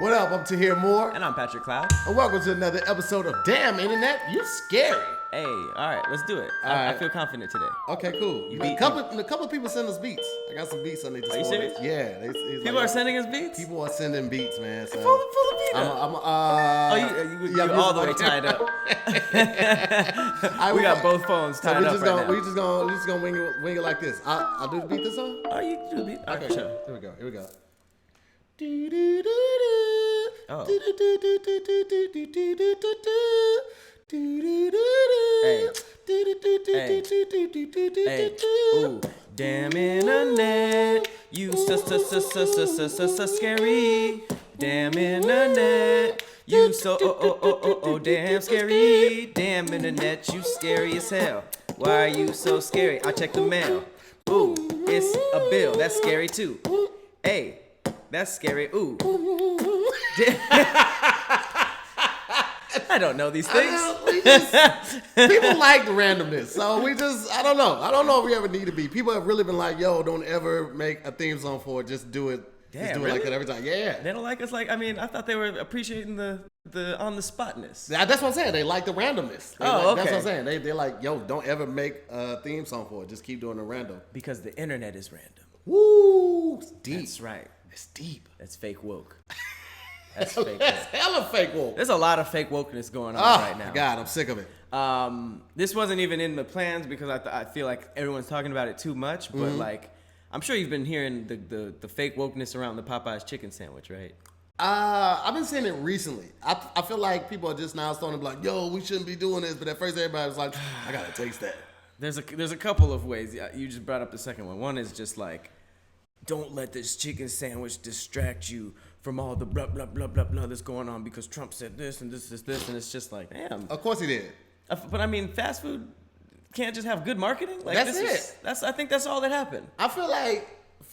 What up? I'm Tahir Moore. And I'm Patrick Cloud. And welcome to another episode of Damn Internet, You Scary. Hey, all right, let's do it. I feel confident today. Okay, cool. A couple of people send us beats. I got some beats on these. Are you serious? Yeah. People are sending us beats? People are sending beats, man. So Pull the beat up. You're all the way tied up. We got both phones tied up right now. We're just gonna wing it like this. I'll do the beat this song? Oh, you can do the beat? Okay, sure. Here we go. Oh. Hey. Ooh. Damn internet, you so scary. Damn internet, you so damn scary. Damn internet, you scary as hell. Why are you so scary? I check the mail. Ooh, it's a bill. That's scary too. Hey, that's scary. Ooh. I don't know these things. People like the randomness, so I don't know if we ever need to be. People have really been like, yo, don't ever make a theme song for it. Just do it. Damn, just do really? it like that every time. Yeah. They don't like us I thought they were appreciating the on the spotness. That's what I'm saying. They like the randomness. Okay. That's what I'm saying. They're like, yo, don't ever make a theme song for it. Just keep doing the random. Because the internet is random. Woo! It's deep. That's right. It's deep. That's fake woke. That's fake woke. That's hella fake woke. There's a lot of fake wokeness going on right now. God, I'm sick of it. This wasn't even in the plans because I feel like everyone's talking about it too much. But like, I'm sure you've been hearing the fake wokeness around the Popeyes chicken sandwich, right? I've been seeing it recently. I feel like people are just now starting to be like, yo, we shouldn't be doing this. But at first everybody was like, I gotta taste that. There's a couple of ways. You just brought up the second one. One is just like, don't let this chicken sandwich distract you from all the blah, blah, blah, blah, blah that's going on because Trump said this and this, and it's just like, damn. Of course he did. But I mean, fast food can't just have good marketing. Like, That's it. I think that's all that happened. I feel like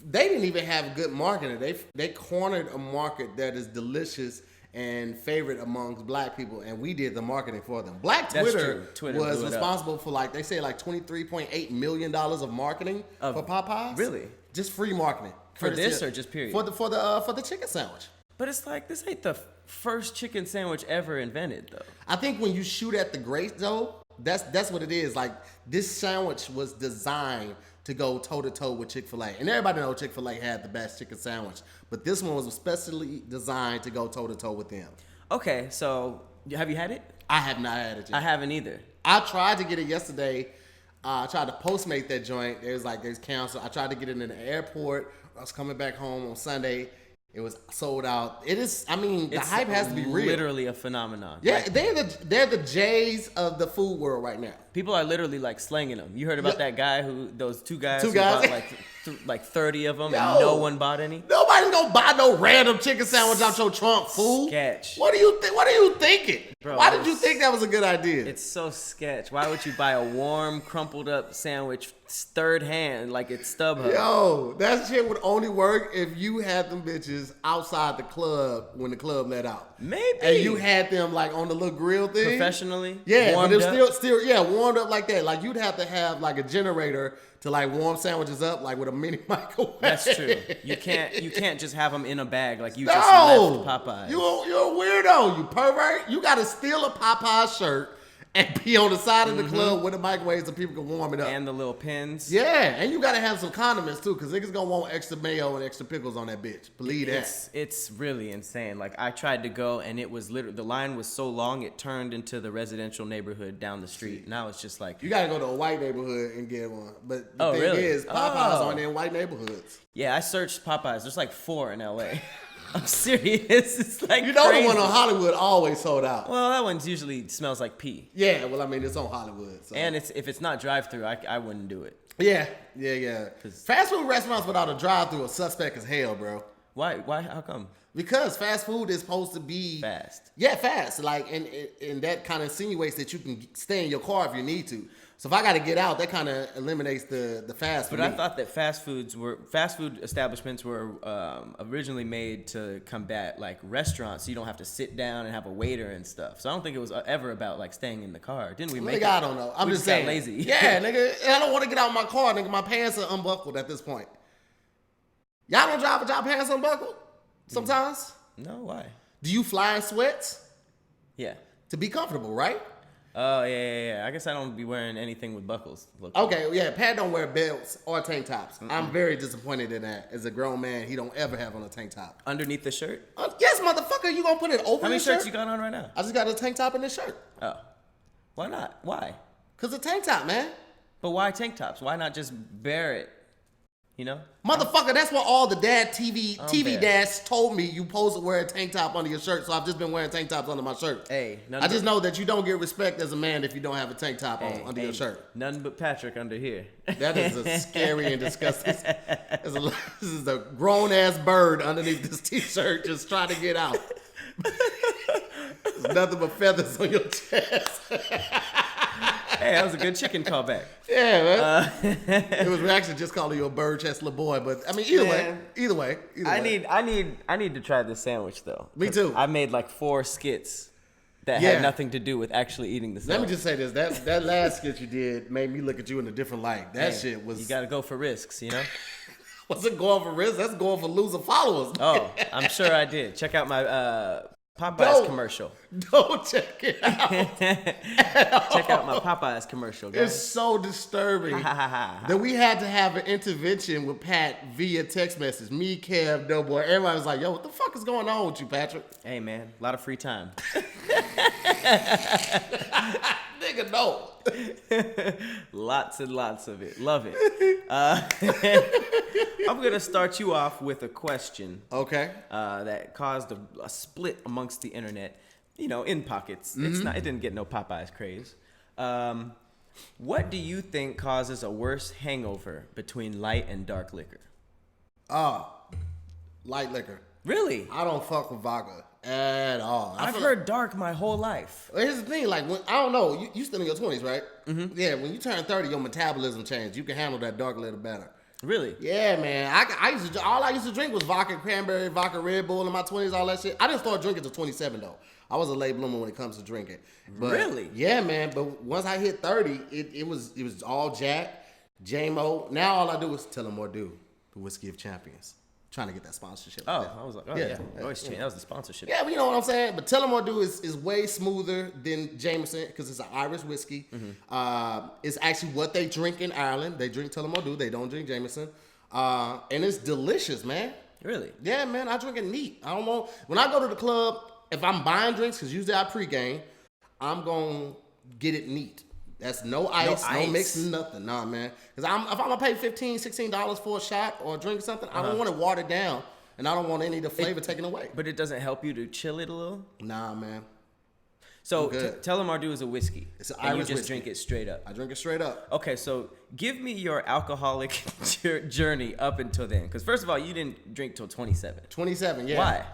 they didn't even have good marketing. They cornered a market that is delicious and favorite amongst black people, and we did the marketing for them. Twitter was responsible for they say $23.8 million of marketing for Popeyes. Really? Just free marketing. For this or just period? For the chicken sandwich. But it's like, this ain't the first chicken sandwich ever invented, though. I think when you shoot at the greats, though, that's what it is. Like, this sandwich was designed to go toe-to-toe with Chick-fil-A. And everybody knows Chick-fil-A had the best chicken sandwich. But this one was especially designed to go toe-to-toe with them. Okay, so have you had it? I have not had it yet. I haven't either. I tried to get it yesterday. I tried to Postmate that joint. There's canceled. I tried to get it in the airport. I was coming back home on Sunday. It was sold out. The hype has to be real. Literally a phenomenon. Yeah, they're the Jays of the food world right now. People are literally slanging them. You heard about that guy those two guys who bought like 30 of them and no one bought any? Nobody's gonna buy no random chicken sandwich out your trunk, fool. Sketch. What are you thinking? Bro, why did you think that was a good idea? It's so sketch. Why would you buy a warm, crumpled up sandwich third hand like it's StubHub? Yo, that shit would only work if you had them bitches outside the club when the club let out. Maybe. And you had them on the little grill thing. Professionally? Yeah, but it's still warmed up like that. Like, you'd have to have a generator to warm sandwiches up with a mini microwave. That's true. You can't just have them in a bag like you just left Popeyes. You're a weirdo, you pervert. You gotta steal a Popeyes shirt and be on the side of the club with the microwave so people can warm it up. And the little pins. Yeah, and you gotta have some condiments too, because niggas gonna want extra mayo and extra pickles on that bitch. Believe that. It's really insane. I tried to go and it was literally, the line was so long it turned into the residential neighborhood down the street. And I was just like, you gotta go to a white neighborhood and get one. But the thing really? is, Popeyes aren't in white neighborhoods. Yeah, I searched Popeyes. There's 4 in LA. I'm serious. It's crazy. The one on Hollywood always sold out. Well, that one's usually smells like pee. Yeah, well, it's on Hollywood. So. And if it's not drive-through, I wouldn't do it. Yeah. Fast food restaurants without a drive-through are suspect as hell, bro. Why? How come? Because fast food is supposed to be fast. Yeah, fast. And that kind of insinuates that you can stay in your car if you need to. So if I got to get out, that kind of eliminates the fast food. But I thought that fast food establishments were originally made to combat restaurants, so you don't have to sit down and have a waiter and stuff. So I don't think it was ever about staying in the car. Didn't we make it? I don't know. I'm just saying. Lazy. Yeah, nigga. I don't want to get out of my car, nigga. My pants are unbuckled at this point. Y'all don't drive with y'all pants unbuckled sometimes? No, why? Do you fly in sweats? Yeah. To be comfortable, right? Oh, yeah. I guess I don't be wearing anything with buckles. Okay, yeah. Pat don't wear belts or tank tops. I'm very disappointed in that. As a grown man, he don't ever have on a tank top. Underneath the shirt? Yes, motherfucker. You gonna put it over How many the shirt? shirts you got on right now? I just got a tank top and a shirt. Oh. Why not? Why? Cause a tank top, man. But why tank tops? Why not just bear it? You know? Motherfucker, that's what all the TV bare. dads told me. You supposed to wear a tank top under your shirt, so I've just been wearing tank tops under my shirt. Hey, I just know that you don't get respect as a man if you don't have a tank top on under your shirt. Nothing but Patrick under here. That is a scary and disgusting. This is a grown ass bird underneath this t-shirt just trying to get out. There's nothing but feathers on your chest. Hey, that was a good chicken callback. Yeah, man. It was actually just calling you a bird chest little boy, but I mean, either way. I need to try this sandwich though. Me too. I made like 4 skits that had nothing to do with actually eating the sandwich. Let me just say this: that last skit you did made me look at you in a different light. That shit was. You got to go for risks, you know. Wasn't going for risks. That's going for losing followers. Oh, I'm sure I did. Check out my Popeyes commercial. Don't check it out. Check out my Popeyes commercial, guys. It's so disturbing that we had to have an intervention with Pat via text message. Me, Kev, Doughboy. Everybody was like, yo, what the fuck is going on with you, Patrick? Hey, man. A lot of free time. Nigga, no. Lots and lots of it. Love it. I'm going to start you off with a question. Okay. That caused a split amongst the internet, you know, in pockets. It didn't get no Popeyes craze. What do you think causes a worse hangover between light and dark liquor? Light liquor. Really? I don't fuck with vodka at all. I've heard dark my whole life. Well, here's the thing, like, I don't know, you still in your 20s, right? Mm-hmm. Yeah, when you turn 30, your metabolism changes. You can handle that dark a little better. Really? Yeah, man. All I used to drink was vodka, cranberry, vodka, Red Bull in my 20s, all that shit. I didn't start drinking until 27, though. I was a late bloomer when it comes to drinking. But, really? Yeah, man. But once I hit 30, it was all Jack, J-Mo. Now all I do is tell them what do. The Whiskey of Champions. Trying to get that sponsorship. Oh, I was like, yeah. That was the sponsorship. Yeah, but you know what I'm saying? But Tell 'em What Do is way smoother than Jameson because it's an Irish whiskey. Mm-hmm. It's actually what they drink in Ireland. They drink Tell 'em What Do. They don't drink Jameson. And it's delicious, man. Really? Yeah, man. I drink it neat. I don't want... When I go to the club, if I'm buying drinks, because usually I pregame, I'm going to get it neat. That's no ice, no mixing, nothing. Nah, man. Because if I'm going to pay $15, $16 for a shot or a drink or something, I don't want it watered down. And I don't want any of the flavor taken away. But it doesn't help you to chill it a little? Nah, man. So Tell 'em What Do is a whiskey. It's an Irish Irish whiskey. You just whiskey. drink it straight up. I drink it straight up. Okay, so give me your alcoholic journey up until then. Because first of all, you didn't drink till 27. 27, yeah. Why?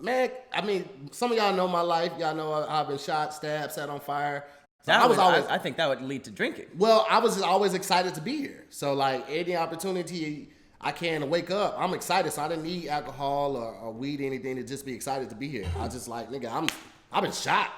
Man, I mean, some of y'all know my life. Y'all know I've been shot, stabbed, set on fire. So I think that would lead to drinking. Well, I was just always excited to be here. So, like, any opportunity I can to wake up, I'm excited. So I didn't need alcohol or weed or anything to just be excited to be here. I just like, nigga, I've been shot.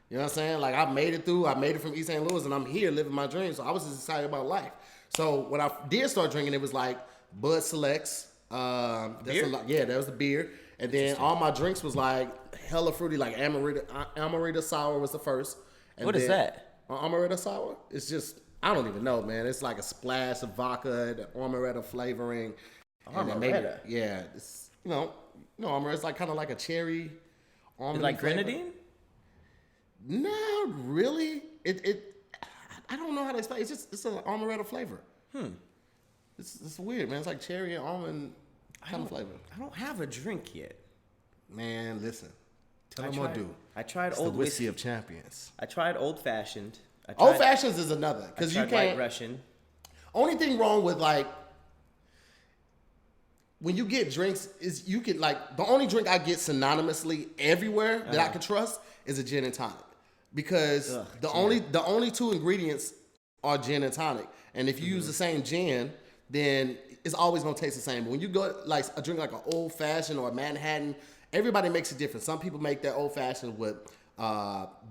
You know what I'm saying? Like, I made it through. I made it from East St. Louis, and I'm here living my dreams. So I was just excited about life. So when I did start drinking, it was like Bud Selects. Beer? That was the beer. And then all my drinks was like hella fruity, like Amarita Sour was the first. And what is that? Amaretto Sour? It's just, I don't even know, man. It's like a splash of vodka, the amaretto flavoring. Amaretto? It's, amaretto is like kind of like a cherry almond. Like grenadine? No, really. I don't know how to explain. It's an amaretto flavor. It's weird, man. It's like cherry and almond kind of flavor. I don't have a drink yet. Man, listen. Tell them what do. I tried it's old the whiskey of champions. I tried old fashioned. Old fashions is another because you can't. White Russian. Only thing wrong with like when you get drinks is you can like the only drink I get synonymously everywhere that I can trust is a gin and tonic because the only two ingredients are gin and tonic, and if you use the same gin, then it's always gonna taste the same. But when you go like a drink like an old fashioned or a Manhattan. Everybody makes it different. Some people make their old fashioned with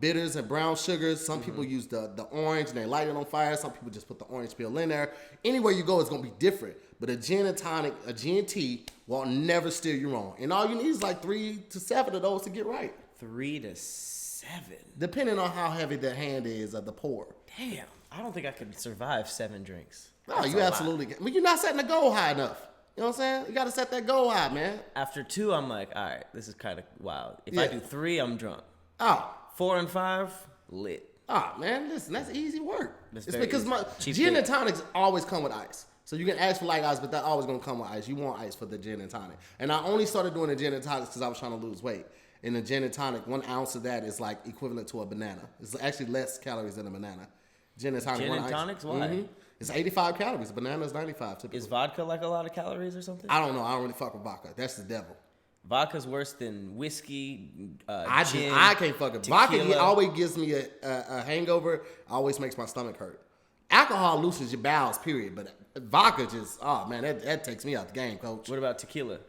bitters and brown sugars. Some people use the orange and they light it on fire. Some people just put the orange peel in there. Anywhere you go, it's gonna be different. But a gin and tonic, a G&T, will never steer you wrong. And all you need is like 3 to 7 of those to get right. 3 to 7. Depending on how heavy the hand is of the pour. Damn, I don't think I could survive 7 drinks. No, you absolutely can. Well, you're not setting the goal high enough. You know what I'm saying? You got to set that goal high, man. After 2, I'm like, all right, this is kind of wild. If Yeah. I do 3, I'm drunk. Oh. 4 and 5, lit. Oh, man, listen, that's easy work. That's it's very because easy. my Cheap gin date. and tonics always come with ice. So you can ask for light ice, but that always going to come with ice. You want ice for the gin and tonic. And I only started doing the gin and tonics because I was trying to lose weight. And the gin and tonic, 1 ounce of that is like equivalent to a banana. It's actually less calories than a banana. Gin and tonic, Gin 1 and ice. tonics? Why? Mm-hmm. It's 85 calories. A banana is 95 typically. Is vodka like a lot of calories or something? I don't know. I don't really fuck with vodka. That's the devil. Vodka's worse than whiskey, gin, I can't fuck it. tequila. Vodka always gives me a hangover. Always makes my stomach hurt. Alcohol loosens your bowels, period. But vodka just, oh man, that takes me out the game, coach. What about tequila?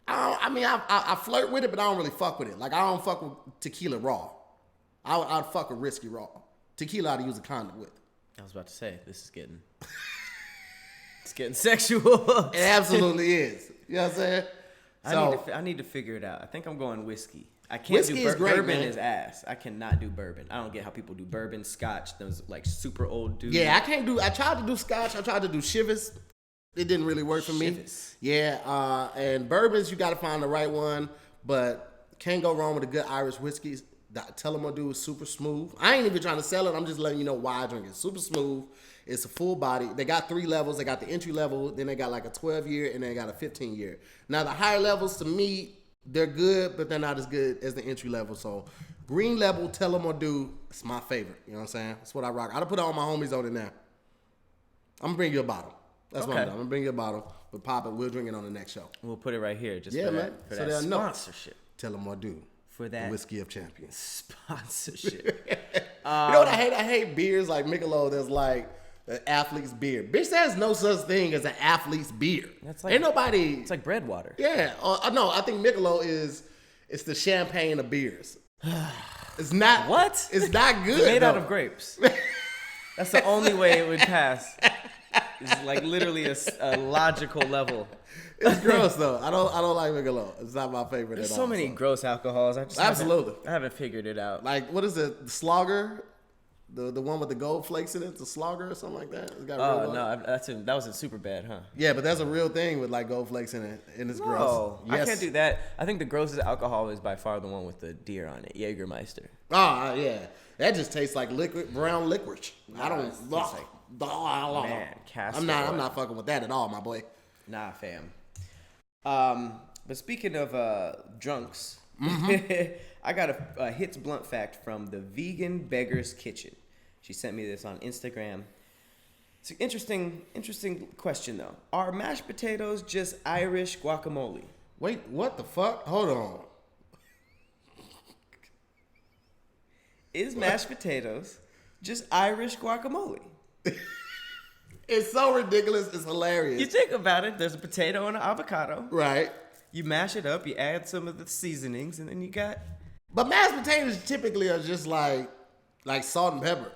I flirt with it, but I don't really fuck with it. Like, I don't fuck with tequila raw. I'd fuck a whiskey raw. Tequila I'd use a condom with. I was about to say, this is getting... it's getting sexual. It absolutely is. You know what I'm saying? I need to figure it out. I think I'm going whiskey. I can't Whiskey do is great, bourbon. man. Is ass. I cannot do bourbon. I don't get how people do bourbon, scotch. Those like super old dudes. Yeah, I tried to do scotch. I tried to do Chivas. It didn't really work for me. Chivas. Yeah, and bourbons, you got to find the right one. But can't go wrong with a good Irish whiskey. Tullamore is super smooth. I ain't even trying to sell it. I'm just letting you know why I drink it. Super smooth. It's a full body. They got 3 levels. They got the entry level. Then they got like a 12-year, and then they got a 15-year. Now, the higher levels, to me, they're good, but they're not as good as the entry level. So, green level, Tullamore it's my favorite. You know what I'm saying? That's what I rock. I'll put all my homies on it now. I'm going to bring you a bottle. That's what I'm doing. I'm going to bring you a bottle. We'll pop it. We'll drink it on the next show. We'll put it right here just Yeah, for man. that, for So that they'll know. sponsorship. Tullamore For that the whiskey of champions. sponsorship. You know what I hate? I hate beers like Michelob that's like an athlete's beer. Bitch, there's no such thing as an athlete's beer. That's like, ain't nobody. It's like bread water. Yeah. No, I think Michelob it's the champagne of beers. It's not. What? It's not good. It's made out though. of grapes. That's the only way it would pass. It's like literally a logical level. It's gross though. I don't like Michelob. It's not my favorite There's at so all. many gross alcohols. I just Absolutely. I haven't figured it out. Like, what is it? The Slogger? The one with the gold flakes in it? The Slogger or something like that? It's got Oh real no, that wasn't super bad, huh? Yeah, but that's a real thing with like gold flakes in it, and it's gross. Oh, Yes. I can't do that. I think the grossest alcohol is by far the one with the deer on it, Jägermeister. Oh, yeah. That just tastes like brown licorice. I don't. it tastes like- Man, castor I'm oil. not fucking with that at all, my boy. Nah, fam. But speaking of drunks, I got a hits blunt fact from the Vegan Beggar's Kitchen. She sent me this on Instagram. It's an interesting question though. Are mashed potatoes just Irish guacamole? Wait, what the fuck? Hold on. Is mashed potatoes just Irish guacamole? It's so ridiculous. It's hilarious. You think about it, there's a potato and an avocado. Right. You mash it up, you add some of the seasonings, and then you got... But mashed potatoes typically are just like salt and pepper.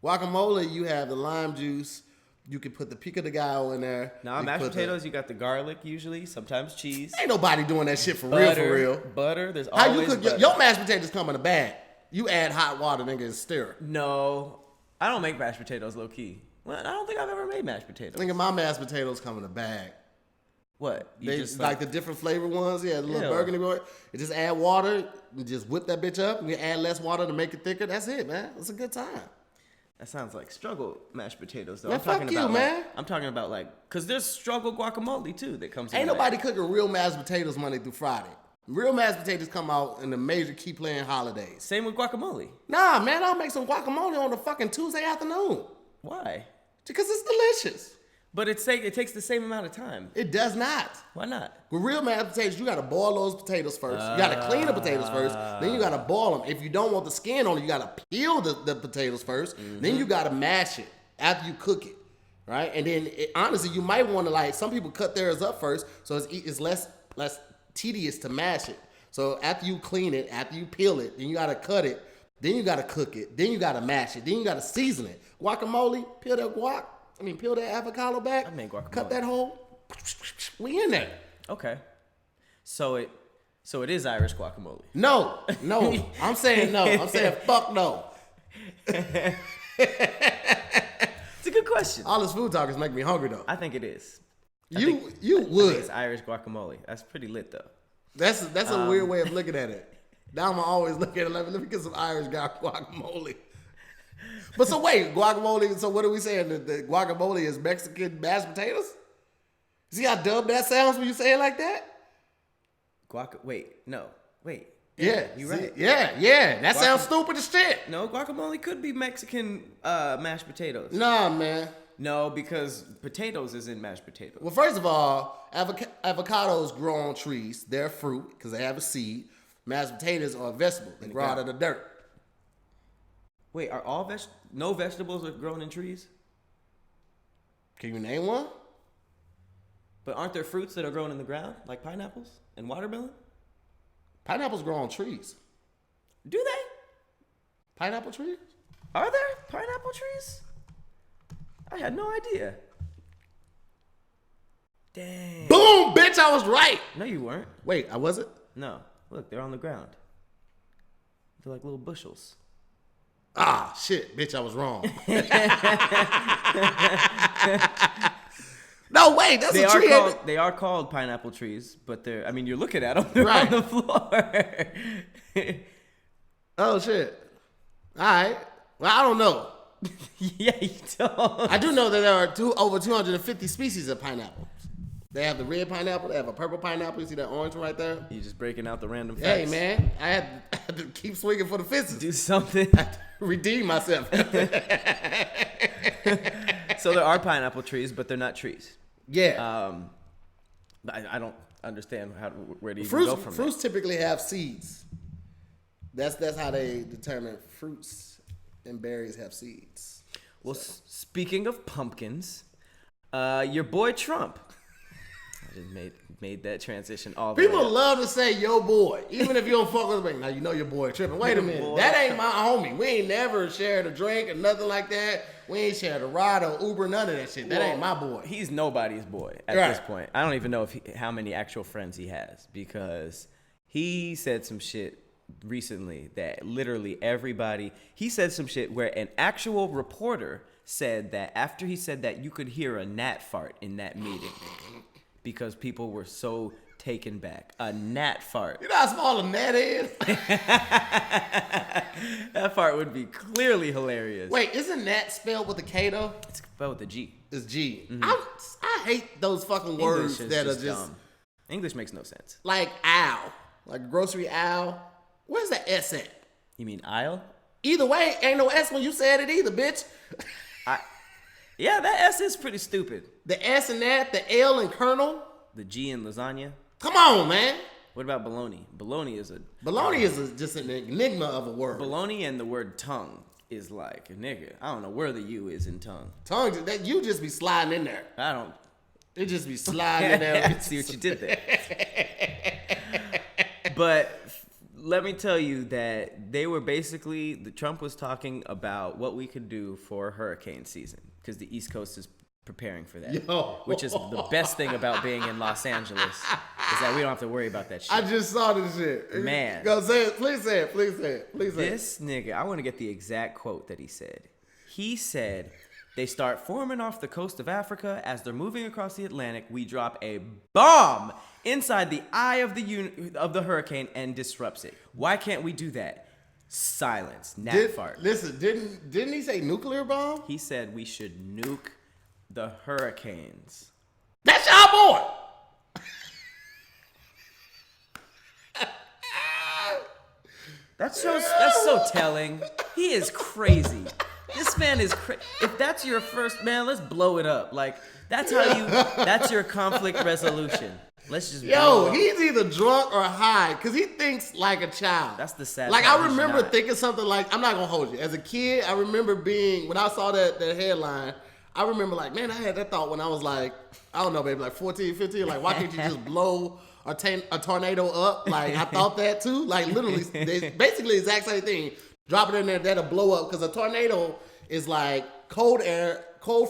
Guacamole, you have the lime juice. You can put the pico de gallo in there. Nah, mashed potatoes, you got the garlic usually, sometimes cheese. Ain't nobody doing that shit for Butter, real. Butter, there's How always you cook butter. your mashed potatoes come in a bag. You add hot water, nigga, and stir. No, I don't make mashed potatoes low key. Well, I don't think I've ever made mashed potatoes. Nigga, my mashed potatoes come in a bag. What? You They just like the different flavor ones, yeah, the little Yeah. burgundy one. You just add water, you just whip that bitch up. You add less water to make it thicker. That's it, man. It's a good time. That sounds like struggle mashed potatoes, though. Man, fuck you, man. I'm talking about because there's struggle guacamole too that comes. Ain't in nobody cooking real mashed potatoes Monday through Friday. Real mashed potatoes come out in the major key playing holidays. Same with guacamole. Nah, man, I'll make some guacamole on a fucking Tuesday afternoon Why? because it's delicious. But it takes the same amount of time. It does not. Why not? With real mashed potatoes, you gotta boil those potatoes first. You gotta clean the potatoes first. Then you gotta boil them. If you don't want the skin on it, you gotta peel the potatoes 1st. Then you gotta mash it after you cook it, right? And then honestly, you might want to some people cut theirs up first, so it's less tedious to mash it. So after you clean it, after you peel it, then you gotta cut it. Then you gotta cook it. Then you gotta mash it. Then you gotta season it. Guacamole, peel that avocado back. I made guacamole. Cut that hole. We in there. Okay. So it is Irish guacamole. No. I'm saying no. I'm saying fuck no. It's a good question. All this food talk is making me hungry though. I think it is. You would. I think it's Irish guacamole. That's pretty lit though. That's a weird way of looking at it. Now I'm always looking at it like, let me get some Irish guacamole. But so wait, guacamole. So what are we saying? The guacamole is Mexican mashed potatoes? See how dumb that sounds when you say it like that? Wait. Yeah, you're right. Yeah. That sounds stupid as shit. No, guacamole could be Mexican mashed potatoes. Nah, man. No, because potatoes is in mashed potatoes. Well, first of all, avocados grow on trees. They're fruit because they have a seed. Mashed potatoes are a vegetable. They grow out of the dirt. Wait, are all no vegetables are grown in trees? Can you name one? But aren't there fruits that are grown in the ground, like pineapples and watermelon? Pineapples grow on trees. Do they? Pineapple trees? Are there pineapple trees? I had no idea. Dang. Boom, bitch, I was right. No, you weren't. Wait, I wasn't? No. Look, they're on the ground. They're like little bushels. Ah, shit, bitch, I was wrong. No, wait, that's a tree. They are called pineapple trees, but you're looking at them. They're on the floor. Oh, shit. All right. Well, I don't know. Yeah, you don't. I do know that there are over 250 species of pineapple. They have the red pineapple. They have a purple pineapple. You see that orange one right there? You just breaking out the random facts. Hey, man. I had to keep swinging for the fences. Do something. I had to redeem myself. So there are pineapple trees, but they're not trees. Yeah. I don't understand where to even go from Fruits that. typically have seeds. That's how they determine fruits and berries have seeds. Well, speaking of pumpkins, your boy Trump. I just made that transition all the way. People love to say yo boy, even if you don't fuck with me. Now you know your boy tripping. Wait a minute, boy. that ain't my homie. We ain't never shared a drink or nothing like that. We ain't shared a ride or Uber, none of that shit. That ain't my boy. He's nobody's boy at this point. I don't even know how many actual friends he has, because he said some shit recently that literally everybody. He said some shit where an actual reporter said that after he said that, you could hear a gnat fart in that meeting. Because people were so taken back. A gnat fart. You know how small a gnat is? That fart would be clearly hilarious. Wait, isn't gnat spelled with a K though? It's spelled with a G. It's G. Mm-hmm. I hate those fucking words that are just dumb. English makes no sense. Like owl. Like grocery owl. Where's the S at? You mean aisle? Either way, ain't no S when you said it either, bitch. Yeah, that S is pretty stupid. The S in that, the L in Colonel. The G in lasagna. Come on, man. What about bologna? Bologna is just an enigma of a word. Bologna and the word tongue is like, nigga, I don't know where the U is in tongue. Tongue, that you just be sliding in there. I don't. It just be sliding in there. I see what you did there. But let me tell you that Trump was talking about what we could do for hurricane season, because the East Coast is preparing for that. Which is the best thing about being in Los Angeles, is that we don't have to worry about that shit. I just saw this shit. Man. Go say it. Please say it. Please say it. Please say it. This nigga, I want to get the exact quote that he said. He said, they start forming off the coast of Africa. As they're moving across the Atlantic, we drop a bomb inside the eye of the hurricane and disrupts it. Why can't we do that? Silence. Fart. Listen, didn't he say nuclear bomb? He said we should nuke the hurricanes. That's our boy. That's so telling. He is crazy. This man is crazy. If that's your first, man, let's blow it up. Like, that's your conflict resolution. Let's just he's either drunk or high, because he thinks like a child. That's the sad Like, part. I remember thinking something like, I'm not going to hold you. As a kid, I remember when I saw that headline, I remember like, man, I had that thought when I was like, I don't know, maybe like 14, 15. Like, why can't you just blow a tornado up? Like, I thought that too. Like, literally, basically the exact same thing. Drop it in there, that'll blow up. Because a tornado is like cold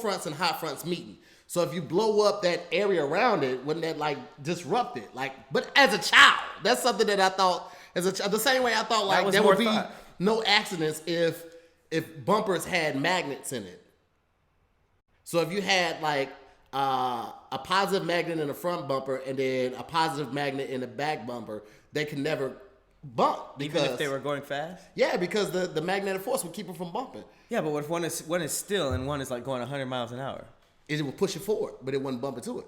fronts and hot fronts meeting. So if you blow up that area around it, wouldn't that like disrupt it? Like, but as a child, that's something that I thought the same way I thought like there would be no accidents if bumpers had magnets in it. So if you had like a positive magnet in the front bumper and then a positive magnet in the back bumper, they can never bump. Even if they were going fast? Yeah, because the magnetic force would keep them from bumping. Yeah, but what if one is still and one is like going 100 miles an hour? It would push it forward, but it wouldn't bump into it.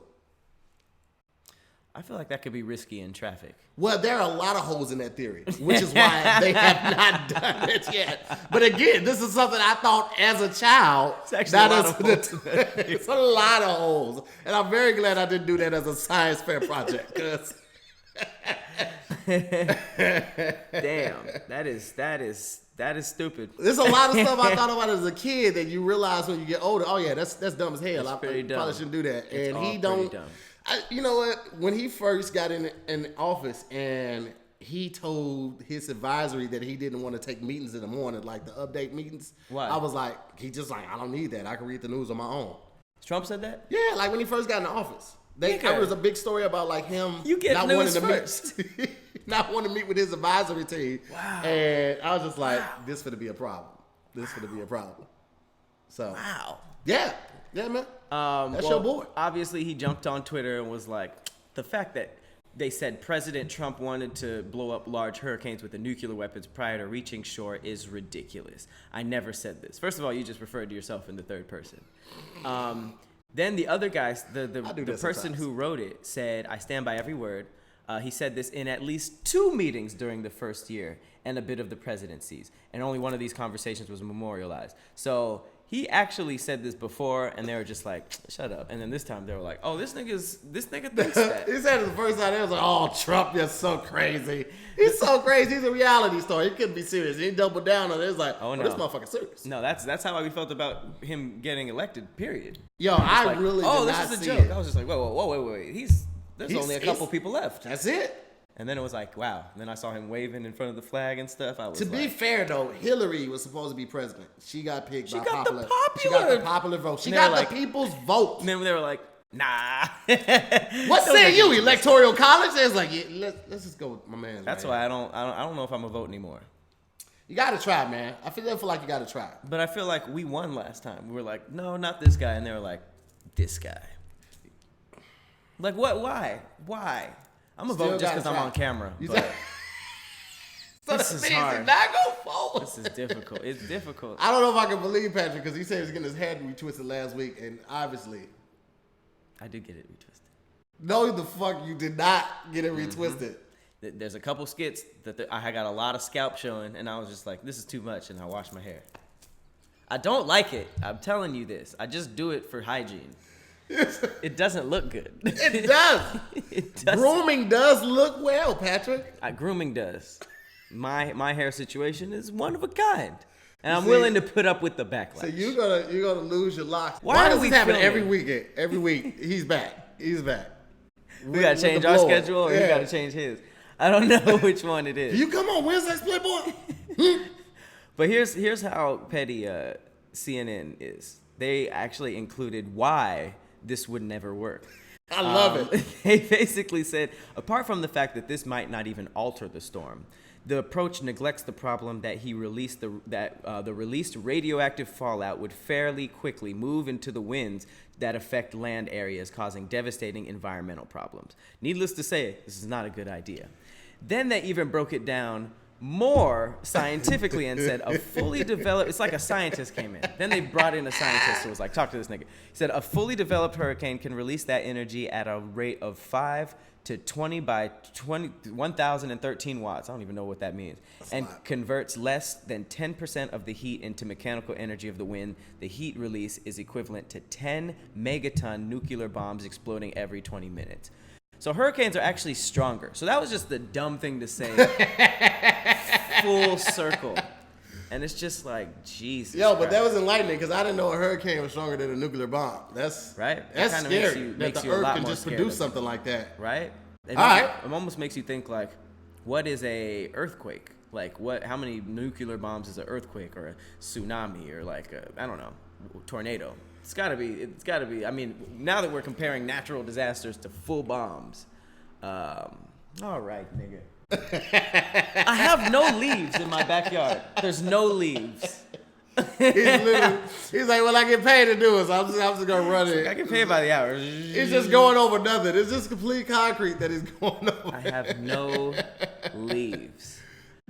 I feel like that could be risky in traffic. Well, there are a lot of holes in that theory, which is why they have not done it yet. But again, this is something I thought as a child. It's actually a lot of holes. It's a lot of holes. And I'm very glad I didn't do that as a science fair project. Damn, that is stupid. There's a lot of stuff I thought about as a kid that you realize when you get older. Oh yeah, that's dumb as hell. I probably shouldn't do that. It's and he don't. You know what? When he first got in office and he told his advisory that he didn't want to take meetings in the morning, like the update meetings. Why? I was like, I don't need that. I can read the news on my own. Trump said that? Yeah, like when he first got in office. There was a big story about like him not wanting to meet, not wanting to meet with his advisory team. Wow. And I was just like, this finna be a problem. So. Wow. Yeah, man. That's your boy. Obviously, he jumped on Twitter and was like, the fact that they said President Trump wanted to blow up large hurricanes with the nuclear weapons prior to reaching shore is ridiculous. I never said this. First of all, you just referred to yourself in the third person. Then the other guys, the person who wrote it said, I stand by every word. He said this in at least 2 meetings during the first year and a bit of the presidencies. And only one of these conversations was memorialized. So he actually said this before, and they were just like, shut up. And then this time they were like, oh, this nigga thinks that. He said it the first time. They was like, oh, Trump, you're so crazy. He's so crazy. He's a reality star. He couldn't be serious. He doubled down on it. It was like, oh, no. This motherfucker's serious. No, that's how we felt about him getting elected, period. Yo, I really did not see it. Oh, this is a joke. I was just like, whoa, wait. There's only a couple people left. That's it. And then it was like, wow. And then I saw him waving in front of the flag and stuff. To be fair, though, Hillary was supposed to be president. She got picked by popular. She got the popular vote. She got the people's vote. And then they were like, nah. What say you, Electoral College? They was like, yeah, let's just go with my man. That's why I don't know if I'm gonna vote anymore. You gotta try, man. I feel like you gotta try. But I feel like we won last time. We were like, no, not this guy. And they were like, this guy. Like, what? Why? I'm going to vote just because I'm on camera. This is hard. Not go forward. This is difficult. It's difficult. I don't know if I can believe Patrick because he said he was getting his head retwisted last week, and obviously, I did get it retwisted. No, the fuck you did not get it retwisted. There's a couple skits that I got a lot of scalp showing, and I was just like, this is too much, and I washed my hair. I don't like it. I'm telling you this. I just do it for hygiene. It doesn't look good. It does. It does. Grooming does look well, Patrick. Grooming does. My hair situation is one of a kind, and I'm willing to put up with the backlash. So you're gonna lose your locks. Why does this happen every weekend? Every week he's back. We gotta change our schedule, or he gotta change his. I don't know which one it is. Do you come on Wednesdays, Playboy? But here's how petty CNN is. They actually included why this would never work. I love it. They basically said, apart from the fact that this might not even alter the storm, the approach neglects the problem that the released radioactive fallout would fairly quickly move into the winds that affect land areas, causing devastating environmental problems. Needless to say, this is not a good idea. Then they even broke it down more scientifically and said a fully developed, it's like a scientist came in. Then they brought in a scientist who was like, talk to this nigga. He said a fully developed hurricane can release that energy at a rate of 5 to 20 by 1,013 watts. I don't even know what that means. And converts less than 10% of the heat into mechanical energy of the wind. The heat release is equivalent to 10 megaton nuclear bombs exploding every 20 minutes. So hurricanes are actually stronger. So that was just the dumb thing to say. Full circle. And it's just like, Jesus Yo, but that was enlightening because I didn't know a hurricane was stronger than a nuclear bomb. That's right. That's scary that the Earth can just produce something like that. Right? It almost makes you think like, what is a earthquake? Like how many nuclear bombs is an earthquake or a tsunami or like I don't know. tornado. It's gotta be. I mean, now that we're comparing natural disasters to full bombs. All right, nigga. I have no leaves in my backyard. There's no leaves. He's like, well, I get paid to do it, so I'm just gonna run it. I get paid by the hour. It's just going over nothing. It's just complete concrete that he's going over. I have no leaves.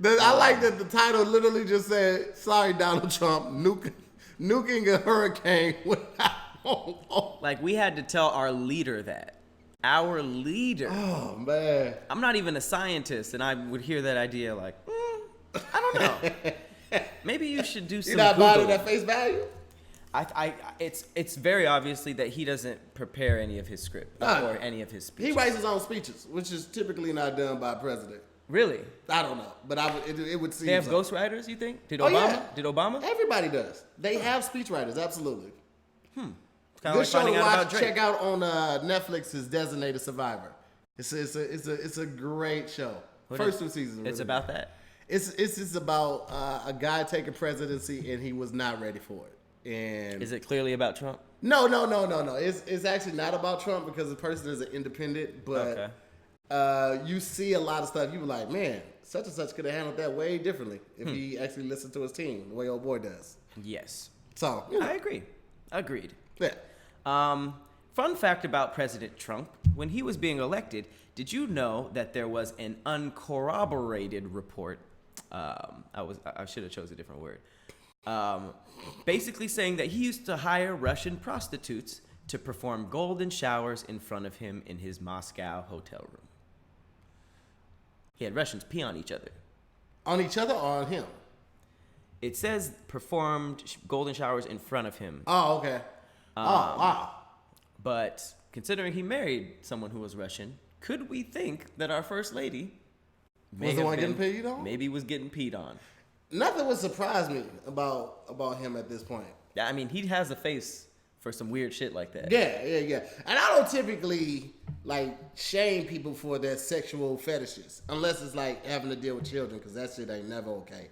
I like that the title literally just said, "Sorry, Donald Trump, nuking a hurricane without." Like, we had to tell our leader that. Our leader. Oh man. I'm not even a scientist, and I would hear that idea like, I don't know. Maybe you should do some. You're not buying it at face value. It's very obviously that he doesn't prepare any of his script or any of his speeches. He writes his own speeches, which is typically not done by a president. Really? I don't know, but it would seem. They have ghostwriters, you think? Did Obama? Yeah. Did Obama? Everybody does. They have speechwriters, absolutely. Kind of Good like show finding to out watch. about Drake. Check out on Netflix is Designated Survivor. It's a great show. First 2 seasons. It's really about that. It's just about a guy taking presidency and he was not ready for it. And is it clearly about Trump? No. It's actually not about Trump because the person is an independent. But you see a lot of stuff. You were like, man, such and such could have handled that way differently if he actually listened to his team the way old boy does. Yes. So I agree. Agreed. Yeah. Fun fact about President Trump: when he was being elected, did you know that there was an uncorroborated report? I should have chose a different word. Basically saying that he used to hire Russian prostitutes to perform golden showers in front of him in his Moscow hotel room. He had Russians pee on each other. On each other or on him? It says performed golden showers in front of him. Oh, okay. Wow. But considering he married someone who was Russian, could we think that our first lady was the one getting peed on? Maybe was getting peed on. Nothing would surprise me about him at this point. Yeah, I mean, he has a face for some weird shit like that. Yeah. And I don't typically shame people for their sexual fetishes unless it's like having to deal with children, because that shit ain't never okay.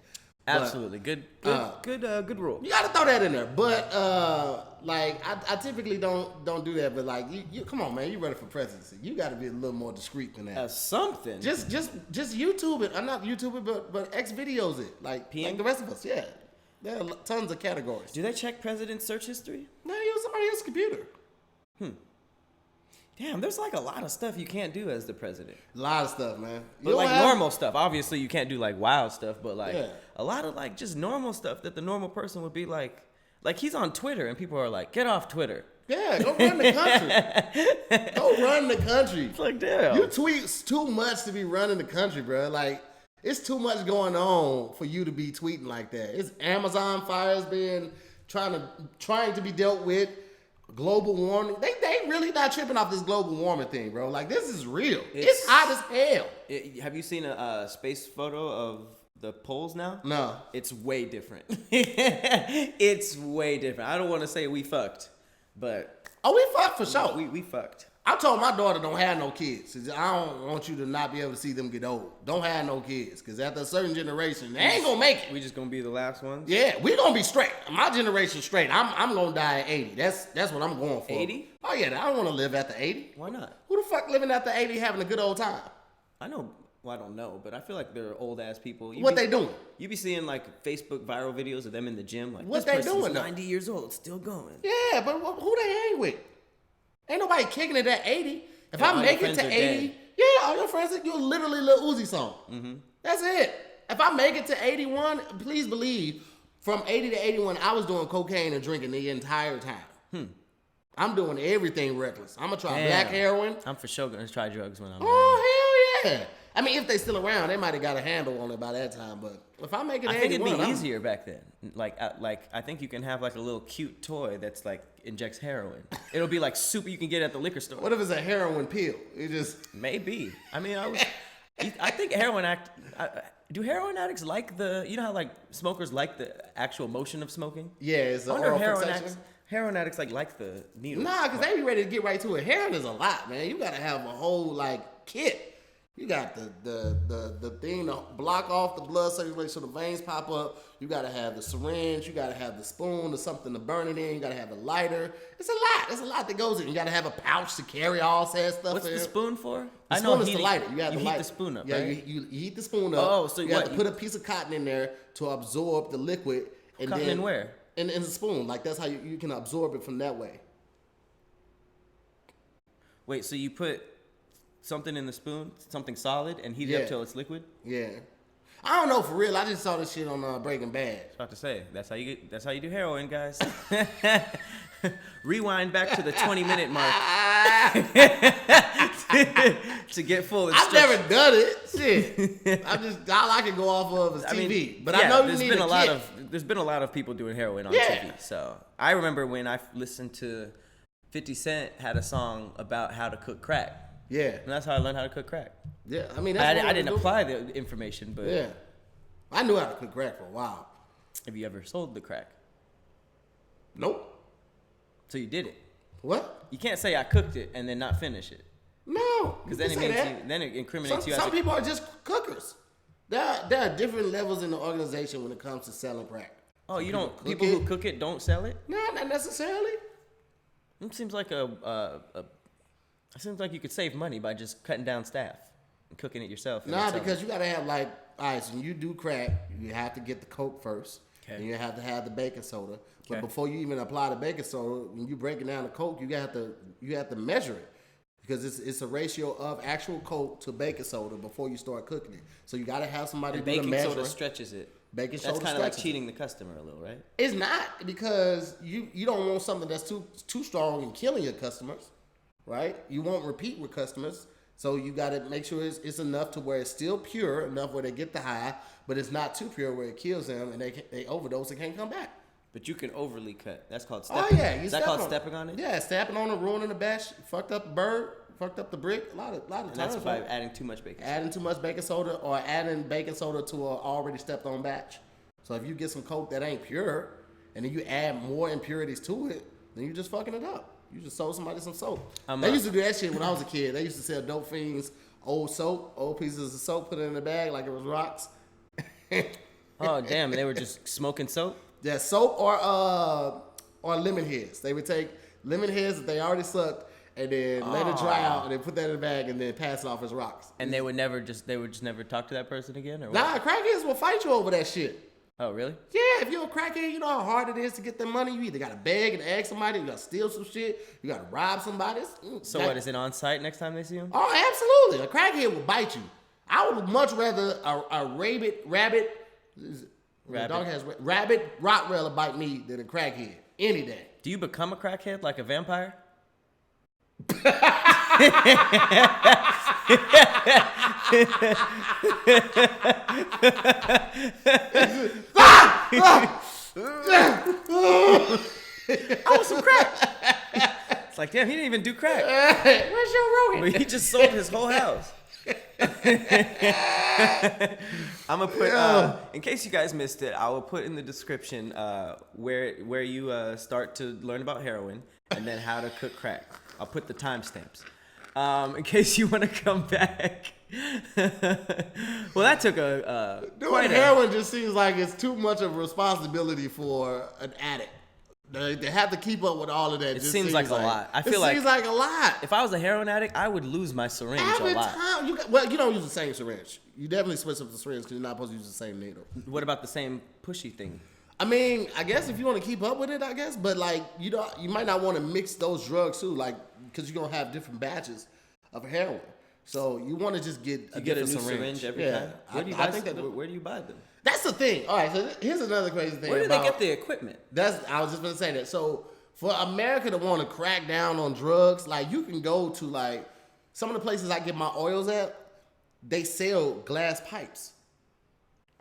Absolutely. Good rule. You gotta throw that in there. But I typically don't do that. But you come on, man, you running for presidency. You gotta be a little more discreet than that. Something. Just YouTube it. I'm not YouTube it, but X videos it. Like the rest of us, yeah. There are tons of categories. Do they check president's search history? No, use somebody else's computer. Damn, there's a lot of stuff you can't do as the president. A lot of stuff, man. But normal stuff. Obviously, you can't do wild stuff, but a lot of just normal stuff that the normal person would be like he's on Twitter and people are like, get off Twitter. Yeah, go run the country. Go run the country. It's like, damn. You tweet too much to be running the country, bro. It's too much going on for you to be tweeting like that. It's Amazon fires being trying to be dealt with. Global warming. They really not tripping off this global warming thing, bro. This is real. It's hot as hell. Have you seen a space photo of the poles now? No. It's way different. It's way different. I don't want to say we fucked, but... Oh, we fucked for sure. We fucked. I told my daughter don't have no kids. I don't want you to not be able to see them get old. Don't have no kids, because after a certain generation, they ain't gonna make it. We just gonna be the last ones? Yeah, we gonna be straight. My generation straight. I'm gonna die at 80. That's what I'm going for. 80? Oh yeah, I don't want to live after 80. Why not? Who the fuck living after 80 having a good old time? I know. Well, I don't know, but I feel like they're old ass people. What they doing? You be seeing Facebook viral videos of them in the gym. What they doing? 90 years old, still going. Yeah, but who they hang with? Ain't nobody kicking it at 80. If I make it to 80, yeah, all your friends, you're literally Lil Uzi song. Mm-hmm. That's it. If I make it to 81, please believe, from 80 to 81, I was doing cocaine and drinking the entire time. I'm doing everything reckless. I'm gonna try black heroin. I'm for sure gonna try drugs when I'm hell yeah. I mean, if they still around, they might have got a handle on it by that time. But if I make it, I think it'd be easier back then. I think you can have a little cute toy that's injects heroin. It'll be super. You can get it at the liquor store. What if it's a heroin pill? It just maybe. I mean, I think do heroin addicts like the? You know how smokers like the actual motion of smoking? Yeah, it's a oral heroin addicts like the needle. Nah, because they be ready to get right to it. Heroin is a lot, man. You gotta have a whole kit. You got the thing to block off the blood circulation so the veins pop up. You got to have the syringe. You got to have the spoon or something to burn it in. You got to have a lighter. It's a lot. There's a lot that goes in. You got to have a pouch to carry all that stuff. What's in. the spoon for? The spoon is the lighter. You have to heat the spoon up, right? Yeah, you heat the spoon up. Oh, so you have to put a piece of cotton in there to absorb the liquid. And cotton then, in where? In the spoon. Like that's how you can absorb it from that way. Wait, so you put something in the spoon, something solid, and heat it up till it's liquid? Yeah. I don't know for real. I just saw this shit on Breaking Bad. I was about to say that's how you do heroin, guys. Rewind back to the 20-minute mark to get full instruction. I've never done it. Shit. All I can go off of is TV. But I know you need a kit. There's been a lot of people doing heroin on TV. So I remember when I listened to 50 Cent had a song about how to cook crack. Yeah. And that's how I learned how to cook crack. Yeah. I mean, I didn't apply the information, but yeah. I knew how to cook crack for a while. Have you ever sold the crack? Nope. So you did it. What? You can't say I cooked it and then not finish it. No. Because then it incriminates you. Some people are just cookers. There are different levels in the organization when it comes to selling crack. Oh, you don't. People who cook it don't sell it? No, not necessarily. It seems like it seems like you could save money by just cutting down staff and cooking it yourself. Nah, because you gotta have all right, so when you do crack, you have to get the Coke first. Okay. And you have to have the baking soda. But before you even apply the baking soda, when you breaking down the Coke, you have to measure it. Because it's a ratio of actual Coke to baking soda before you start cooking it. So you gotta have somebody do the measuring. Baking soda stretches it. Baking soda that's kind of like cheating the customer a little, right? It's not, because you don't want something that's too strong and killing your customers, right? You won't repeat with customers, so you got to make sure it's enough to where it's still pure enough where they get the high, but it's not too pure where it kills them and they overdose and can't come back. But you can overly cut. That's called stepping. Oh yeah, is that called stepping on it? Yeah, stepping on it, ruining the batch, fucked up the bird. Fucked up the brick a lot of times. And that's by adding too much baking soda. Adding too much baking soda or adding baking soda to an already stepped on batch. So if you get some Coke that ain't pure and then you add more impurities to it, then you just fucking it up. You just sold somebody some soap. They used to do that shit when I was a kid. They used to sell dope fiends, old soap, old pieces of soap, put it in a bag like it was rocks. Oh damn! They were just smoking soap. Yeah, soap or lemon heads. They would take lemon heads that they already sucked. And then let it dry out, and then put that in the bag, and then pass it off as rocks. And they would just never talk to that person again, or what? Nah, crackheads will fight you over that shit. Oh, really? Yeah, if you're a crackhead, you know how hard it is to get the money. You either got to beg and ask somebody, you got to steal some shit, you got to rob somebody. So what, is it on site next time they see him? Oh, absolutely. A crackhead will bite you. I would much rather a rabbit Rottweiler bite me than a crackhead any day. Do you become a crackhead like a vampire? I want some crack. It's like, damn, he didn't even do crack. Where's your Rogan? He just sold his whole house. I'm gonna put in case you guys missed it, I will put in the description where you start to learn about heroin and then how to cook crack. I'll put the timestamps in case you want to come back. Well, that took doing heroin just seems like it's too much of a responsibility for an addict. They have to keep up with all of that. It seems like a lot. I feel like it seems like a lot. If I was a heroin addict, I would lose my syringe a lot. You don't use the same syringe. You definitely switch up the syringe because you're not supposed to use the same needle. What about the same pushy thing? I mean, I guess if you want to keep up with it, I guess. But like, you might not want to mix those drugs too, like because you're gonna have different batches of heroin. So you want to just get a new syringe every time. Where do you buy them? That's the thing. All right, so here's another crazy thing. Where do they get the equipment? I was just gonna say that. So for America to want to crack down on drugs, like you can go to like some of the places I get my oils at, they sell glass pipes.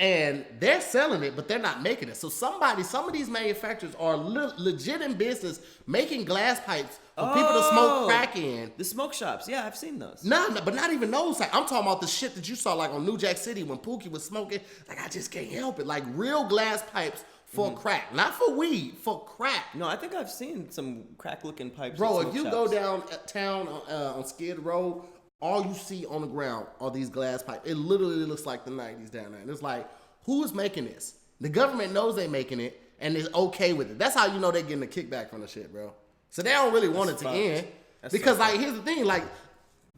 And they're selling it, but they're not making it. So some of these manufacturers are legit in business making glass pipes for people to smoke crack in. The smoke shops. Yeah, I've seen those. No, but not even those. I'm talking about the shit that you saw like on New Jack City when Pookie was smoking. Like, I just can't help it. Like real glass pipes for crack. Not for weed, for crack. No, I think I've seen some crack-looking pipes. Bro, if you go downtown on Skid Row, all you see on the ground are these glass pipes. It literally looks like the 90s down there. And it's like, who is making this? The government knows they're making it and is okay with it. That's how you know they're getting a kickback from the shit, bro. So they don't really want it to end. Because, like, here's the thing. Like,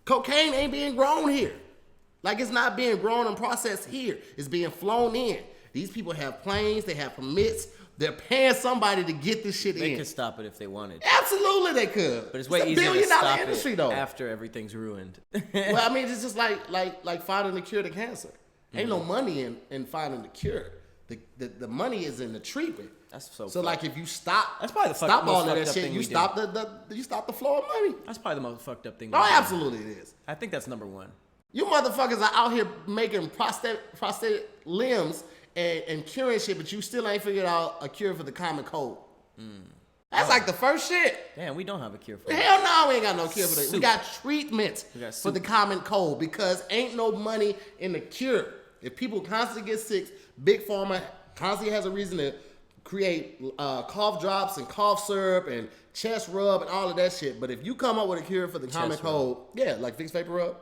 cocaine ain't being grown here. Like, it's not being grown and processed here. It's being flown in. These people have planes. They have permits. They're paying somebody to get this shit in. They could stop it if they wanted. Absolutely, they could. But it's way easier to stop industry, it though. After everything's ruined. Well, I mean, it's just like finding the cure to cancer. Ain't no money in finding the cure. The money is in the treatment. That's so. So like, if you stop, that's probably stop all of that shit. You stop the flow of money. That's probably the most fucked up thing. Oh, absolutely, it is. I think that's number one. You motherfuckers are out here making prosthetic limbs and curing shit, but you still ain't figured out a cure for the common cold. That's like the first shit. Damn, we don't have a cure for it. Hell no, we ain't got no cure for that. We got treatments for the common cold because ain't no money in the cure. If people constantly get sick, Big Pharma constantly has a reason to create cough drops and cough syrup and chest rub and all of that shit. But if you come up with a cure for the common cold, yeah, like Vicks Vapor Rub,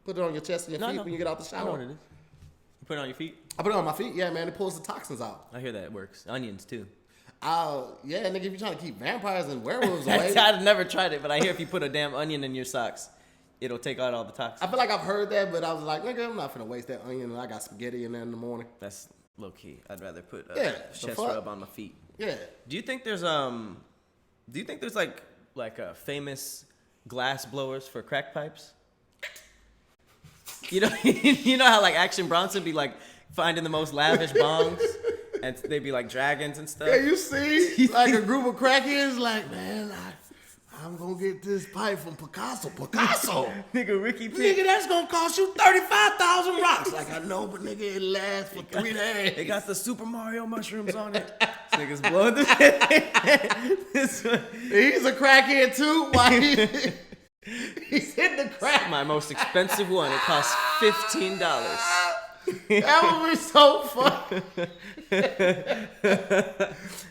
put it on your chest and your feet when you get out the shower. I know what it is. You put it on your feet? I put it on my feet, yeah, man. It pulls the toxins out. I hear that it works. Onions, too. Yeah, nigga, if you're trying to keep vampires and werewolves away. I've never tried it, but I hear if you put a damn onion in your socks, it'll take out all the toxins. I feel like I've heard that, but I was like, nigga, I'm not finna waste that onion and I got spaghetti in there in the morning. That's low key. I'd rather put chest rub on my feet. Yeah. Do you think there's like famous glass blowers for crack pipes? You know, you know how like Action Bronson be like finding the most lavish bongs, and they be like dragons and stuff. Yeah, you see, like a group of crackheads, like, man, I'm gonna get this pipe from Picasso. Nigga, Ricky Pitt. Nigga, that's gonna cost you 35,000 rocks. Like, I know, but nigga, it lasts for 3 days. They got the Super Mario mushrooms on it. This nigga's blowing this one. He's a crackhead too. Why he's hitting the crack. My most expensive one. It costs $15. That would be so fun.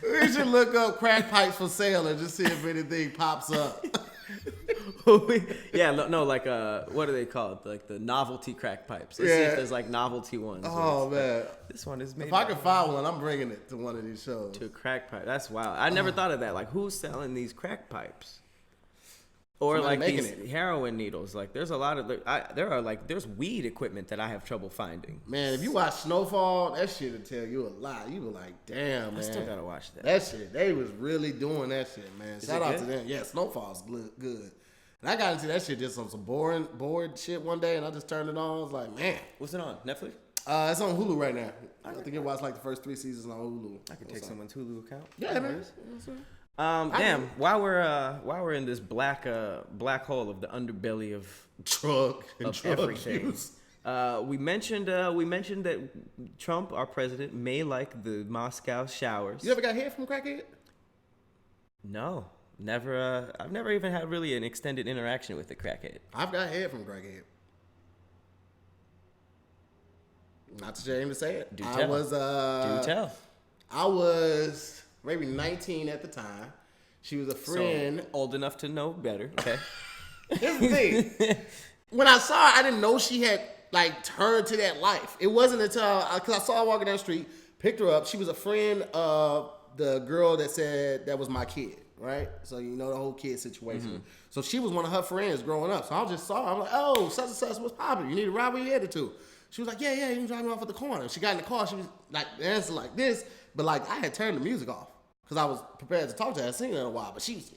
We should look up crack pipes for sale and just see if anything pops up. Yeah, no, like what are they called? Like the novelty crack pipes. Let's see if there's like novelty ones. Oh man, this one is made. If I can find one, I'm bringing it to one of these shows. To a crack pipe. That's wild. I never thought of that. Like, who's selling these crack pipes? Or like these heroin needles. Like, there's a lot of there's weed equipment that I have trouble finding. Man, if you watch Snowfall, that shit will tell you a lot. You were like, damn, man. I still gotta watch that. That shit, they was really doing that shit, man. Shout out to them. Yeah, Snowfall's good. And I got into that shit just on some bored shit one day, and I just turned it on. I was like, man. What's it on? Netflix? It's on Hulu right now. I think it watched like the first 3 seasons on Hulu. I could take someone's Hulu account. Yeah, man. Damn. While we're in this black hole of the underbelly of drug everything, we mentioned that Trump, our president, may like the Moscow showers. You ever got head from crackhead? No, never. I've never even had really an extended interaction with a crackhead. I've got head from crackhead. Not ashamed to say it. Do tell. I was maybe 19 at the time. She was a friend. So, old enough to know better. Okay. Here's the thing. When I saw her, I didn't know she had like turned to that life. It wasn't until because I saw her walking down the street, picked her up. She was a friend of the girl that said that was my kid, right? So you know the whole kid situation. Mm-hmm. So she was one of her friends growing up. So I just saw her. I'm like, oh, such and such, what's poppin'? You need a ride? Where you headed to? She was like, yeah, you can drive me off at the corner. She got in the car. She was like, answer like this, but like I had turned the music off because I was prepared to talk to her. I hadn't seen her in a while, but she was.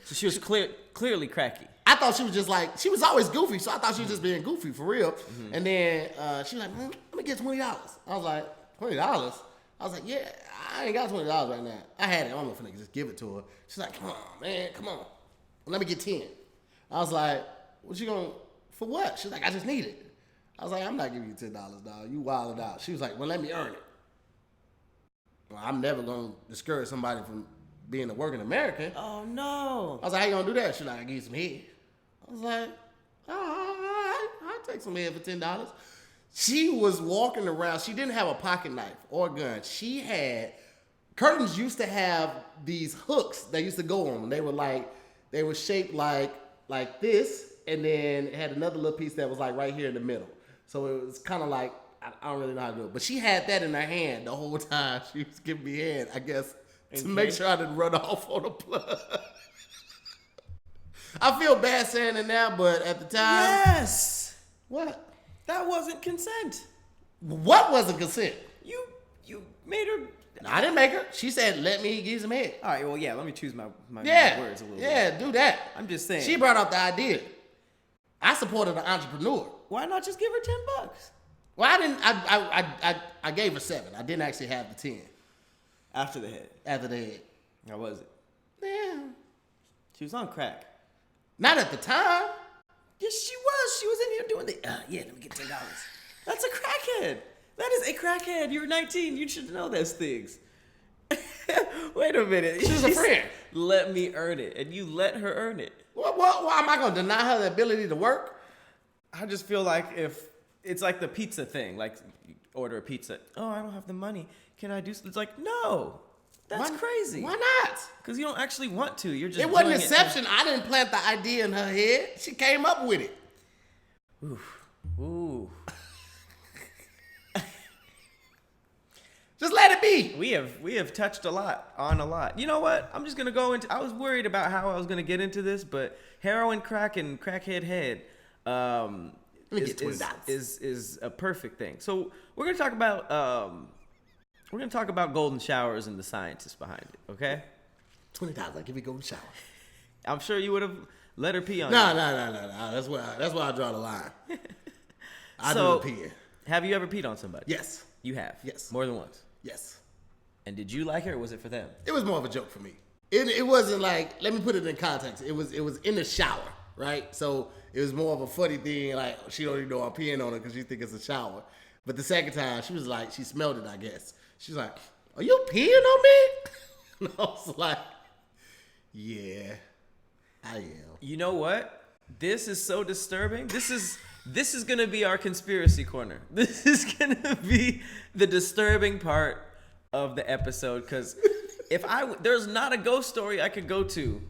So she was clearly cracky. I thought she was just like, she was always goofy, so I thought she was just being goofy for real. Mm-hmm. And then she was like, man, let me get $20. I was like, $20? I was like, yeah, I ain't got $20 right now. I had it. I'm not finna just give it to her. She's like, come on, man, come on. Let me get 10. I was like, what you gonna, for what? She's like, I just need it. I was like, I'm not giving you $10, dog. You wilded out. She was like, well, let me earn it. Well, I'm never gonna discourage somebody from being a working American. Oh, no. I was like, how you gonna do that? She's like, I give you some head. I was like, all right, I'll take some head for $10. She was walking around. She didn't have a pocket knife or a gun. She had, curtains used to have these hooks that used to go on them. They were shaped like this. and then it had another little piece that was like right here in the middle. So it was kind of like, I don't really know how to do it. But she had that in her hand the whole time. She was giving me head, I guess, to make sure I didn't run off on the plug. I feel bad saying it now, but at the time... Yes! What? That wasn't consent. What wasn't consent? You made her... No, I didn't make her. She said, let me give you some head. All right, well, yeah, let me choose my words a little bit. Yeah, do that. I'm just saying. She brought up the idea. I supported an entrepreneur. Why not just give her $10? Well, I didn't. I gave her 7. I didn't actually have the 10. After the head. After the head. How was it? Yeah. She was on crack. Not at the time. Yes, she was. She was in here doing the, yeah, let me get $10. That's a crackhead. That is a crackhead. You're 19. You should know those things. Wait a minute. She was a friend. Let me earn it. And you let her earn it. Well, am I going to deny her the ability to work? I just feel like if it's like the pizza thing, like you order a pizza. Oh, I don't have the money. Can I do? It's like, no, that's crazy. Why not? Because you don't actually want to. You're just. It wasn't Inception. I didn't plant the idea in her head. She came up with it. Ooh. Just let it be. We have touched on a lot. You know what? I'm just gonna go into. I was worried about how I was gonna get into this, but heroin, crack, and crackhead head. Is a perfect thing. So we're gonna talk about golden showers and the scientists behind it. Okay. $20. I'll give you a golden shower. I'm sure you would have let her pee on. No. That's where I draw the line. I do the peeing. Have you ever peed on somebody? Yes. You have. Yes. More than once. Yes. And did you like it or was it for them? It was more of a joke for me. It wasn't like, let me put it in context. It was in the shower, right? So it was more of a funny thing, like she don't even know I'm peeing on her because she think it's a shower. But the second time, she was like, she smelled it, I guess. She's like, are you peeing on me? And I was like, yeah, I am. You know what? This is so disturbing. This is gonna be our conspiracy corner. This is gonna be the disturbing part of the episode because there's not a ghost story I could go to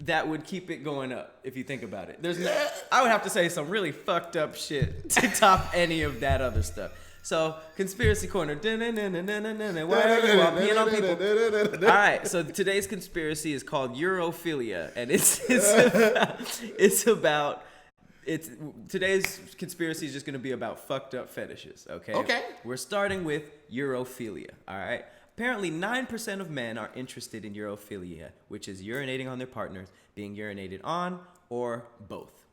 that would keep it going up if you think about it. I would have to say some really fucked up shit to top any of that other stuff. So, conspiracy corner. Why are you all peeing on people? All right, so today's conspiracy is called Europhilia, and today's conspiracy is just going to be about fucked up fetishes, okay? Okay. We're starting with Europhilia, all right? Apparently, 9% of men are interested in Europhilia, which is urinating on their partners, being urinated on, or both.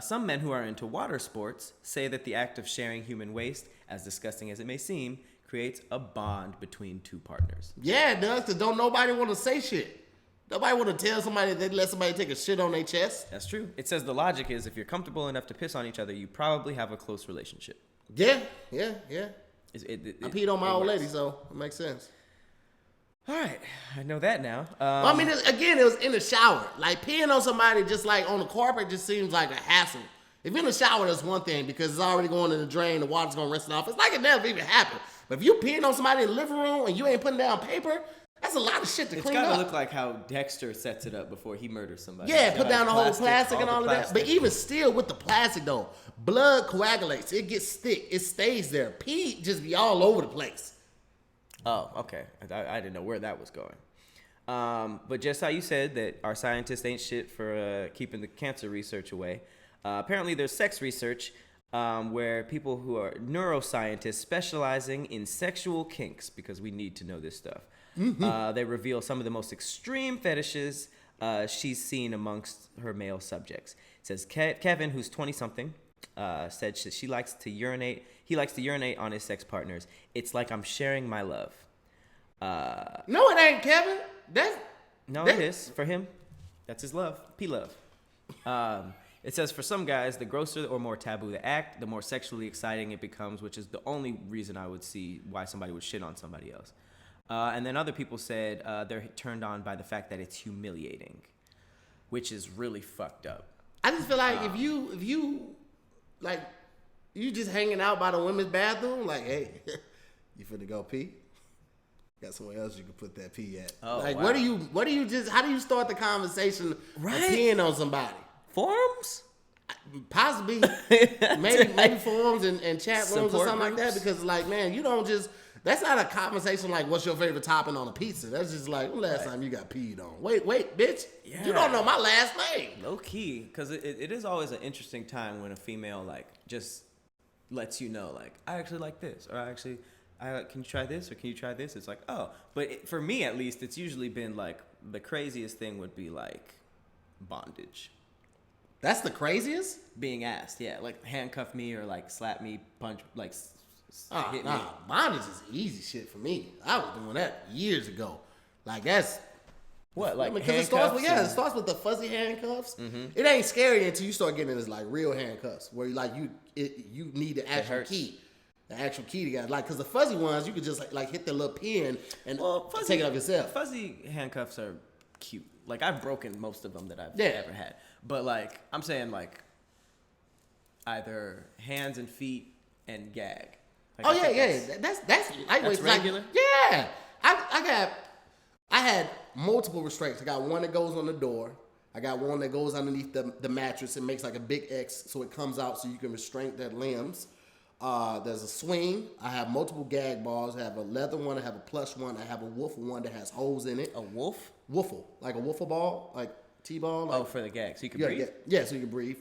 Some men who are into water sports say that the act of sharing human waste, as disgusting as it may seem, creates a bond between two partners. Yeah, it does, because don't nobody want to say shit. Nobody want to tell somebody that they let somebody take a shit on their chest. That's true. It says the logic is if you're comfortable enough to piss on each other, you probably have a close relationship. Yeah. I peed on my old lady, so it makes sense. All right, I know that now. Well, I mean, it was in the shower. Like, peeing on somebody just like on the carpet just seems like a hassle. If you're in the shower, that's one thing because it's already going in the drain, the water's going to rinse it off. It's like it never even happened. But if you peeing on somebody in the living room and you ain't putting down paper, that's a lot of shit to clean up. It's got to look like how Dexter sets it up before he murders somebody. Yeah, put down the whole plastic and all of that. But even still with the plastic, though, blood coagulates. It gets thick. It stays there. Pee just be all over the place. Oh, okay. I didn't know where that was going. But just how you said that our scientists ain't shit for keeping the cancer research away. Apparently there's sex research where people who are neuroscientists specializing in sexual kinks, because we need to know this stuff. Mm-hmm. They reveal some of the most extreme fetishes she's seen amongst her male subjects. It says Kevin, who's 20-something, said he likes to urinate on his sex partners. It's like I'm sharing my love. No, it ain't, Kevin. It is for him. That's his love. P-love. It says for some guys, the grosser or more taboo the act, the more sexually exciting it becomes, which is the only reason I would see why somebody would shit on somebody else. And then other people said they're turned on by the fact that it's humiliating, which is really fucked up. I just feel like if you like you just hanging out by the women's bathroom, like, hey, you finna go pee? Got somewhere else you can put that pee at. Oh, like, wow. how do you start the conversation of peeing on somebody? Forums? Possibly, maybe forums and chat rooms or something like that. Because like, man, you don't just. That's not a conversation like, what's your favorite topping on a pizza? That's just like, when last time you got peed on? Wait, bitch. Yeah. You don't know my last name. Low key, because it is always an interesting time when a female like just lets you know, like, I actually like this, or can you try this, or can you try this? It's like, oh, but for me at least, it's usually been like the craziest thing would be like bondage. That's the craziest? Being asked, yeah, like handcuff me or like slap me, punch, like. Hit me. Bondage is easy shit for me. I was doing that years ago. Like that's what, like because it starts with the fuzzy handcuffs. Mm-hmm. It ain't scary until you start getting this like real handcuffs where like you need the actual key. The actual key to get, like, because the fuzzy ones you could just like hit the little pin and take it off yourself. Fuzzy handcuffs are cute. Like I've broken most of them that I've ever had, but like I'm saying like either hands and feet and gag. Like, that's lightweight. That's regular. Like, yeah, I had multiple restraints. I got one that goes on the door. I got one that goes underneath the mattress and makes like a big X so it comes out so you can restrain their limbs. There's a swing. I have multiple gag balls. I have a leather one. I have a plush one. I have a woofle one that has holes in it. A wolf? Woofle, like a woofle ball, like T-ball. Like, for the gag, so you can breathe. Yeah, so you can breathe.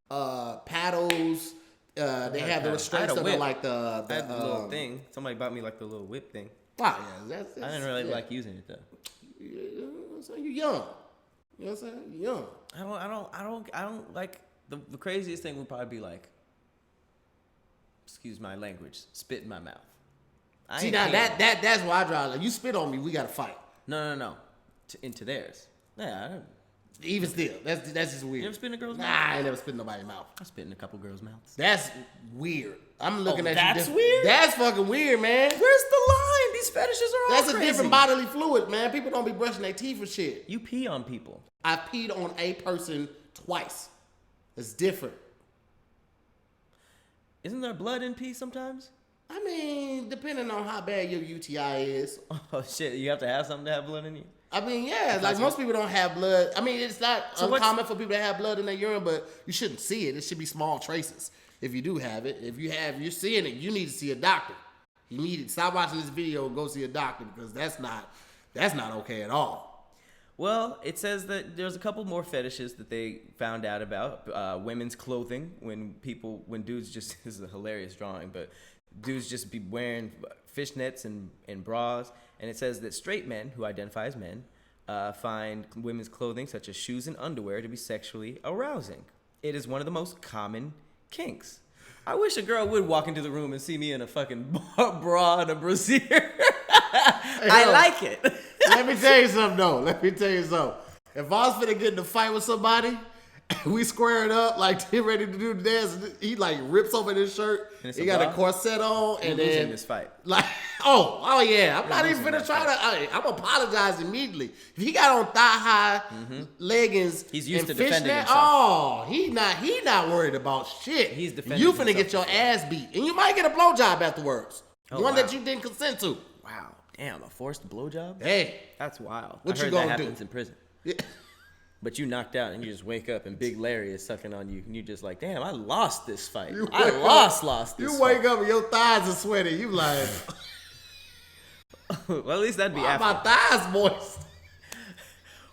Paddles. They have the restraints that are like the I had the little thing. Somebody bought me like the little whip thing. Wow, yeah, I didn't really like using it though. So you're young. You know what I'm saying? You're young. I don't like the craziest thing would probably be like, excuse my language, spit in my mouth. See now that's why I draw. Like you spit on me, we gotta fight. No. Into theirs. Yeah, I don't. Even still, that's just weird. You ever spit in a girl's mouth? Nah, I ain't never spit in nobody's mouth. I spit in a couple girls' mouths. That's weird. I'm looking at you. That's weird? That's fucking weird, man. Where's the line? These fetishes are all That's crazy. A different bodily fluid, man. People don't be brushing their teeth for shit. You pee on people. I peed on a person twice. It's different. Isn't there blood in pee sometimes? I mean, depending on how bad your UTI is. Oh, shit. You have to have something to have blood in you? I mean, yeah, like most people don't have blood. I mean, it's not uncommon for people to have blood in their urine, but you shouldn't see it. It should be small traces. If you do have it, you're seeing it, you need to see a doctor. You need to stop watching this video and go see a doctor because that's not okay at all. Well, it says that there's a couple more fetishes that they found out about. Women's clothing, when dudes just, this is a hilarious drawing, but dudes just be wearing fishnets and bras. And it says that straight men, who identify as men, find women's clothing, such as shoes and underwear, to be sexually arousing. It is one of the most common kinks. I wish a girl would walk into the room and see me in a fucking bra and a brassiere. I like it. Let me tell you something, though. If I was finna get in a fight with somebody, we square it up, like they're ready to do the dance. He like rips open his shirt. He got a corset on, and then losing this fight. Like, oh yeah, I'm not even finna try to. I'm apologize immediately. If he got on thigh high leggings, he's used to defending himself. Oh, he not worried about shit. He's defending. You finna get your ass beat, and you might get a blowjob afterwards. One that you didn't consent to. Wow, damn, a forced blowjob. Hey, that's wild. What I you gonna that do? Happens in prison. Yeah. But you knocked out and you just wake up and Big Larry is sucking on you and you just like, damn, I lost this fight. I lost this fight. You wake up and your thighs are sweaty. You like, well, at least that'd be after. My thighs moist.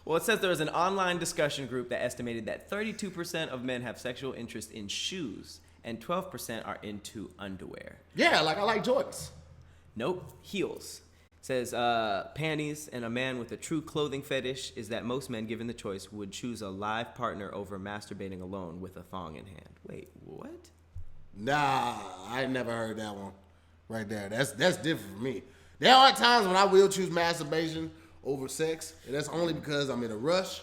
Well, it says there was an online discussion group that estimated that 32% of men have sexual interest in shoes and 12% are into underwear. Yeah, like I like Jordans. Nope, heels. Says panties, and a man with a true clothing fetish is that most men, given the choice, would choose a live partner over masturbating alone with a thong in hand. Wait, what? Nah, I never heard that one right there. That's different for me. There are times when I will choose masturbation over sex, and that's only because I'm in a rush,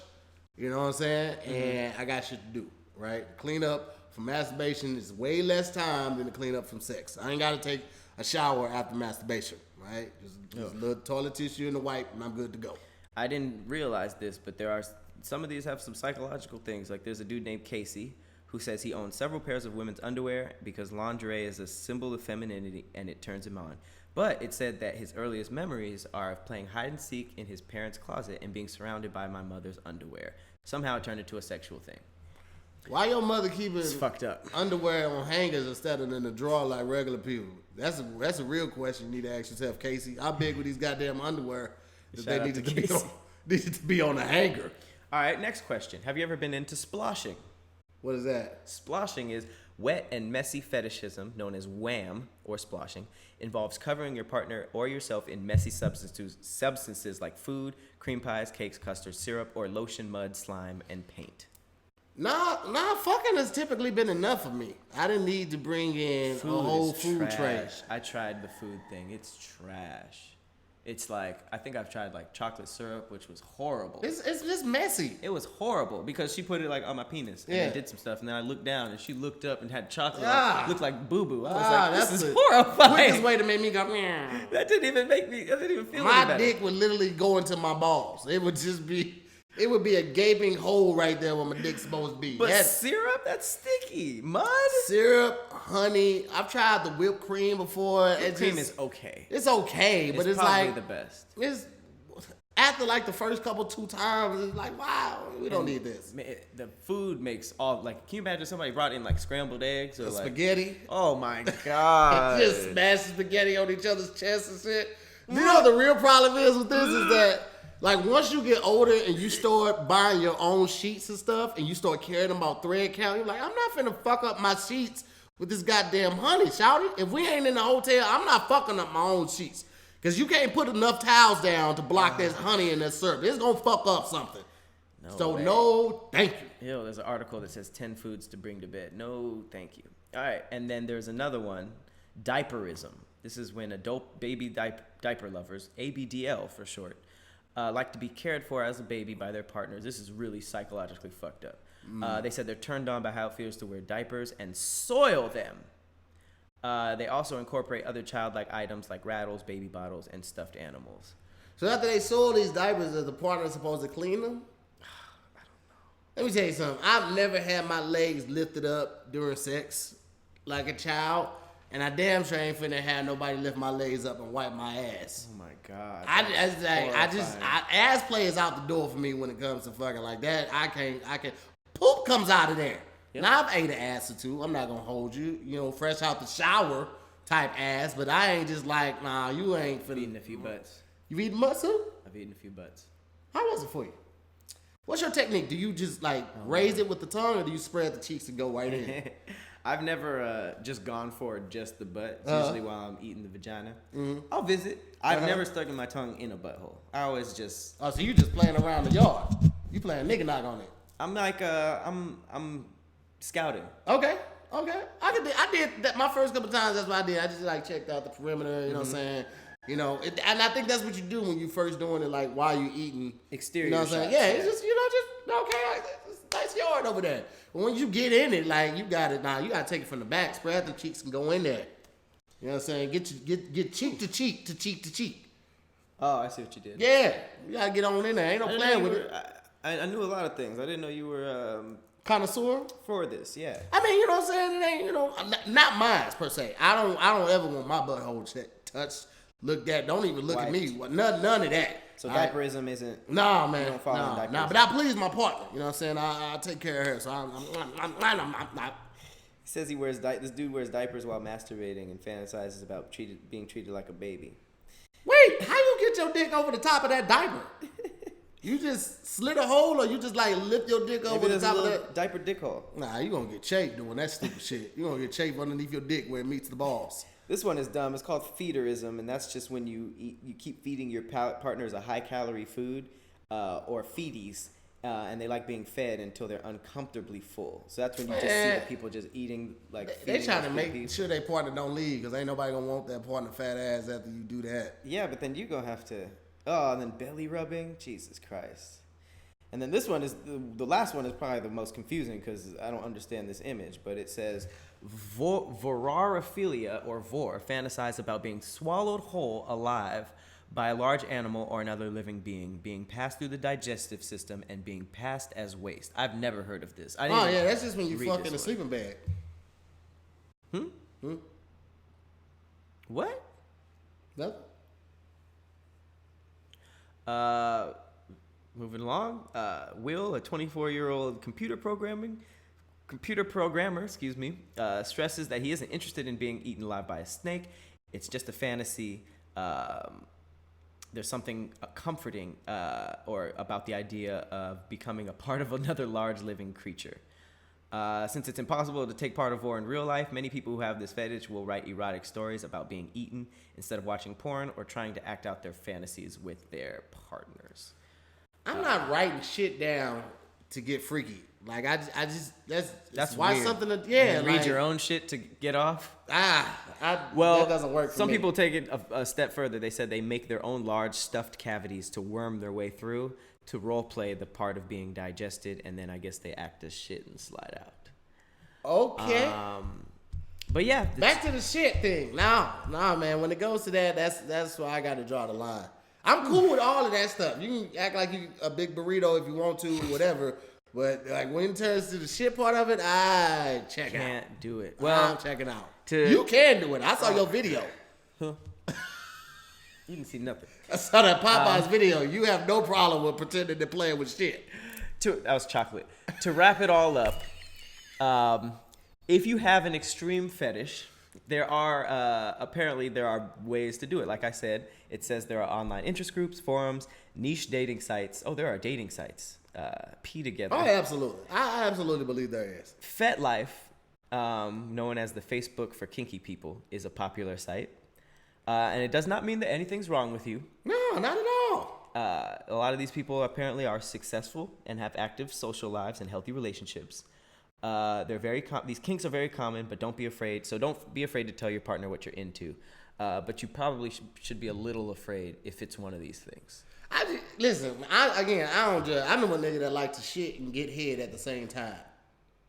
you know what I'm saying? And I got shit to do, right? Clean up from masturbation is way less time than to clean up from sex. I ain't got to take a shower after masturbation. Right? Just a little toilet tissue and a wipe, and I'm good to go. I didn't realize this, but some of these have some psychological things. Like there's a dude named Casey who says he owns several pairs of women's underwear because lingerie is a symbol of femininity and it turns him on. But it said that his earliest memories are of playing hide and seek in his parents' closet and being surrounded by my mother's underwear. Somehow it turned into a sexual thing. Why your mother keeping fucked up underwear on hangers instead of in the drawer like regular people? That's a real question you need to ask yourself, Casey. How big were these goddamn underwear that they needed to be on a hanger? All right, next question. Have you ever been into splashing? What is that? Splashing is wet and messy fetishism, known as wham or splashing, involves covering your partner or yourself in messy substances like food, cream pies, cakes, custard, syrup, or lotion, mud, slime, and paint. Nah, fucking has typically been enough for me. I didn't need to bring in a whole food tray. I tried the food thing. It's trash. It's like, I think I've tried like chocolate syrup, which was horrible. It's just messy. It was horrible because she put it like on my penis and I did some stuff, and then I looked down and she looked up and had chocolate. Looked like boo-boo. I was like, this is horrifying. Quickest way to make me go, That didn't even feel my any better. dick would literally go into my balls. It would be a gaping hole right there where my dick's supposed to be. But syrup, that's sticky. Mud? Syrup, honey. I've tried the whipped cream before. Whipped cream is okay. It's okay, but it's probably like the best. It's after like the first two times, it's like, wow, we don't need this. The food makes all like. Can you imagine somebody brought in like scrambled eggs or like spaghetti? Oh my god! Just smash spaghetti on each other's chests and shit. You know what the real problem is with this is that. Like, once you get older and you start buying your own sheets and stuff, and you start carrying them about thread count, you're like, I'm not finna fuck up my sheets with this goddamn honey, shawty. If we ain't in the hotel, I'm not fucking up my own sheets. Because you can't put enough towels down to block this honey and that syrup. It's gonna fuck up something. No, thank you. Ew, there's an article that says 10 foods to bring to bed. No, thank you. All right, and then there's another one, diaperism. This is when adult baby diaper lovers, ABDL for short, like to be cared for as a baby by their partners. This is really psychologically fucked up. They said they're turned on by how it feels to wear diapers and soil them. They also incorporate other childlike items like rattles, baby bottles, and stuffed animals. So after they soil these diapers, is the partner supposed to clean them? I don't know. Let me tell you something. I've never had my legs lifted up during sex like a child. And I damn sure ain't finna have nobody lift my legs up and wipe my ass. Oh my god! Ass play is out the door for me when it comes to fucking like that. I can't. Poop comes out of there. Yep. Now I've ate an ass or two. I'm not gonna hold you. You know, fresh out the shower type ass. But I ain't just like, nah, you ain't finna. I've eaten a few butts. You've eaten butts too? I've eaten a few butts. How was it for you? What's your technique? Do you just like raise it with the tongue, or do you spread the cheeks and go right in? I've never just gone for just the butt. It's usually while I'm eating the vagina. Mm-hmm. I'll visit. I've never stuck my tongue in a butthole. I always just. Oh, so you just playing around the yard? You playing nigga knock on it? I'm like I'm scouting. Okay. I did that my first couple times. That's what I did. I just like checked out the perimeter. You know what I'm saying? You know, and I think that's what you do when you first doing it. Like while you eating exterior. You know what I'm saying? Yeah, it's just okay. It's a nice yard over there. But when you get in it, like you got it now. You got to take it from the back, spread the cheeks, and go in there. You know what I'm saying? Get cheek to cheek to cheek to cheek. Oh, I see what you did. Yeah, you gotta get on in there. Ain't no playing with it. I knew a lot of things. I didn't know you were connoisseur for this. Yeah. I mean, you know what I'm saying? It ain't not mine per se. I don't ever want my butthole touched, looked at. Don't even look at me. None of that. So diaperism isn't. Nah, man. Nah. But I please my partner. You know what I'm saying? I take care of her. So I'm not. He says this dude wears diapers while masturbating and fantasizes about being treated like a baby. Wait, how you get your dick over the top of that diaper? You just slit a hole, or you just like lift your dick over the top of that diaper dick hole? Nah, you gonna get chafed doing that stupid shit. You gonna get chafed underneath your dick where it meets the balls. This one is dumb. It's called feederism, and that's just when you keep feeding your partners a high-calorie food or feedies, and they like being fed until they're uncomfortably full. So that's when you just see the people just eating like. They trying to make sure their partner don't leave because ain't nobody gonna want that partner fat ass after you do that. Yeah, but then you gonna have to. Oh, and then belly rubbing. Jesus Christ. And then this one is the last one is probably the most confusing because I don't understand this image, but it says vorophilia or vor fantasize about being swallowed whole alive by a large animal or another living being passed through the digestive system and being passed as waste. I've never heard of this. That's just when you fuck in a sleeping bag. What? Nothing. Moving along, Will, a 24-year-old computer programming computer programmer, stresses that he isn't interested in being eaten alive by a snake. It's just a fantasy. There's something comforting or about the idea of becoming a part of another large living creature. Since it's impossible to take part of war in real life, many people who have this fetish will write erotic stories about being eaten instead of watching porn or trying to act out their fantasies with their partners. I'm not writing shit down to get freaky. Like that's why weird. Something to read your own shit to get off. That doesn't work for me. Some people take it a step further. They said they make their own large stuffed cavities to worm their way through to role play the part of being digested, and then I guess they act as shit and slide out. Okay. But yeah, back to the shit thing. Nah, man. When it goes to that, that's why I got to draw the line. I'm cool with all of that stuff. You can act like you a big burrito if you want to, whatever. But like when it turns to the shit part of it, I check out. Can't do it. Well, I'm checking out. You can do it. I saw your video. Huh? You didn't see nothing. I saw that Popeye's video. You have no problem with pretending to play with shit. That was chocolate. To wrap it all up, if you have an extreme fetish, there are ways to do it. Like I said, it says there are online interest groups, forums, niche dating sites. Oh, there are dating sites. P together. Oh, absolutely. I absolutely believe there is. FetLife, known as the Facebook for kinky people, is a popular site. And it does not mean that anything's wrong with you. No, not at all. A lot of these people apparently are successful and have active social lives and healthy relationships. These kinks are very common, but don't be afraid. So don't be afraid to tell your partner what you're into. But you probably should be a little afraid if it's one of these things. I don't judge. I know a nigga that like to shit and get head at the same time.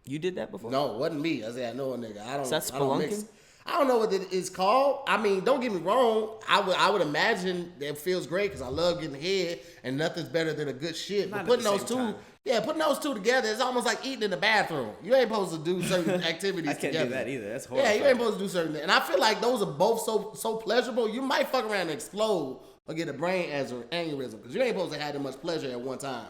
You did that before? No, it wasn't me. I said I know a nigga. So that's spelunking? I don't know what it is called. I mean, don't get me wrong. I would imagine that it feels great because I love getting head, and nothing's better than a good shit. But putting those two together, it's almost like eating in the bathroom. You ain't supposed to do certain activities together. I can't do that either. That's horrible. Yeah, you ain't supposed to do certain things. And I feel like those are both so pleasurable. You might fuck around and explode or get a brain aneurysm because you ain't supposed to have that much pleasure at one time.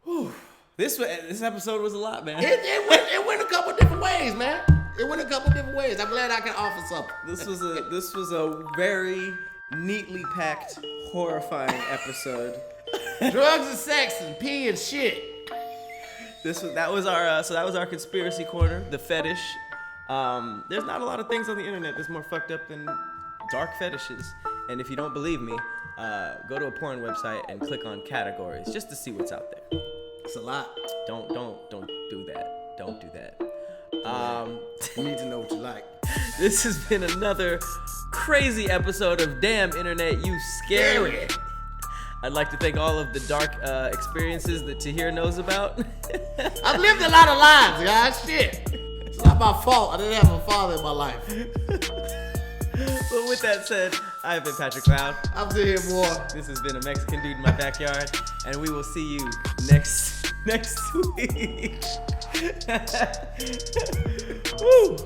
Whew. This episode was a lot, man. It went a couple different ways, man. It went a couple different ways. I'm glad I can offer something. This was a very neatly packed, horrifying episode. Drugs and sex and pee and shit. That was our conspiracy corner, the fetish. There's not a lot of things on the internet that's more fucked up than dark fetishes. And if you don't believe me, go to a porn website and click on categories just to see what's out there. It's a lot. Don't do that. Don't do that. You need to know what you like. This has been another crazy episode of Damn Internet, You Scary. I'd like to thank all of the dark experiences that Tahir knows about. I've lived a lot of lives, guys. Shit. It's not my fault. I didn't have a father in my life. Well, with that said, I have been Patrick Cloud. I'm Tahir Moore. This has been a Mexican Dude in My Backyard, and we will see you next week. Woo!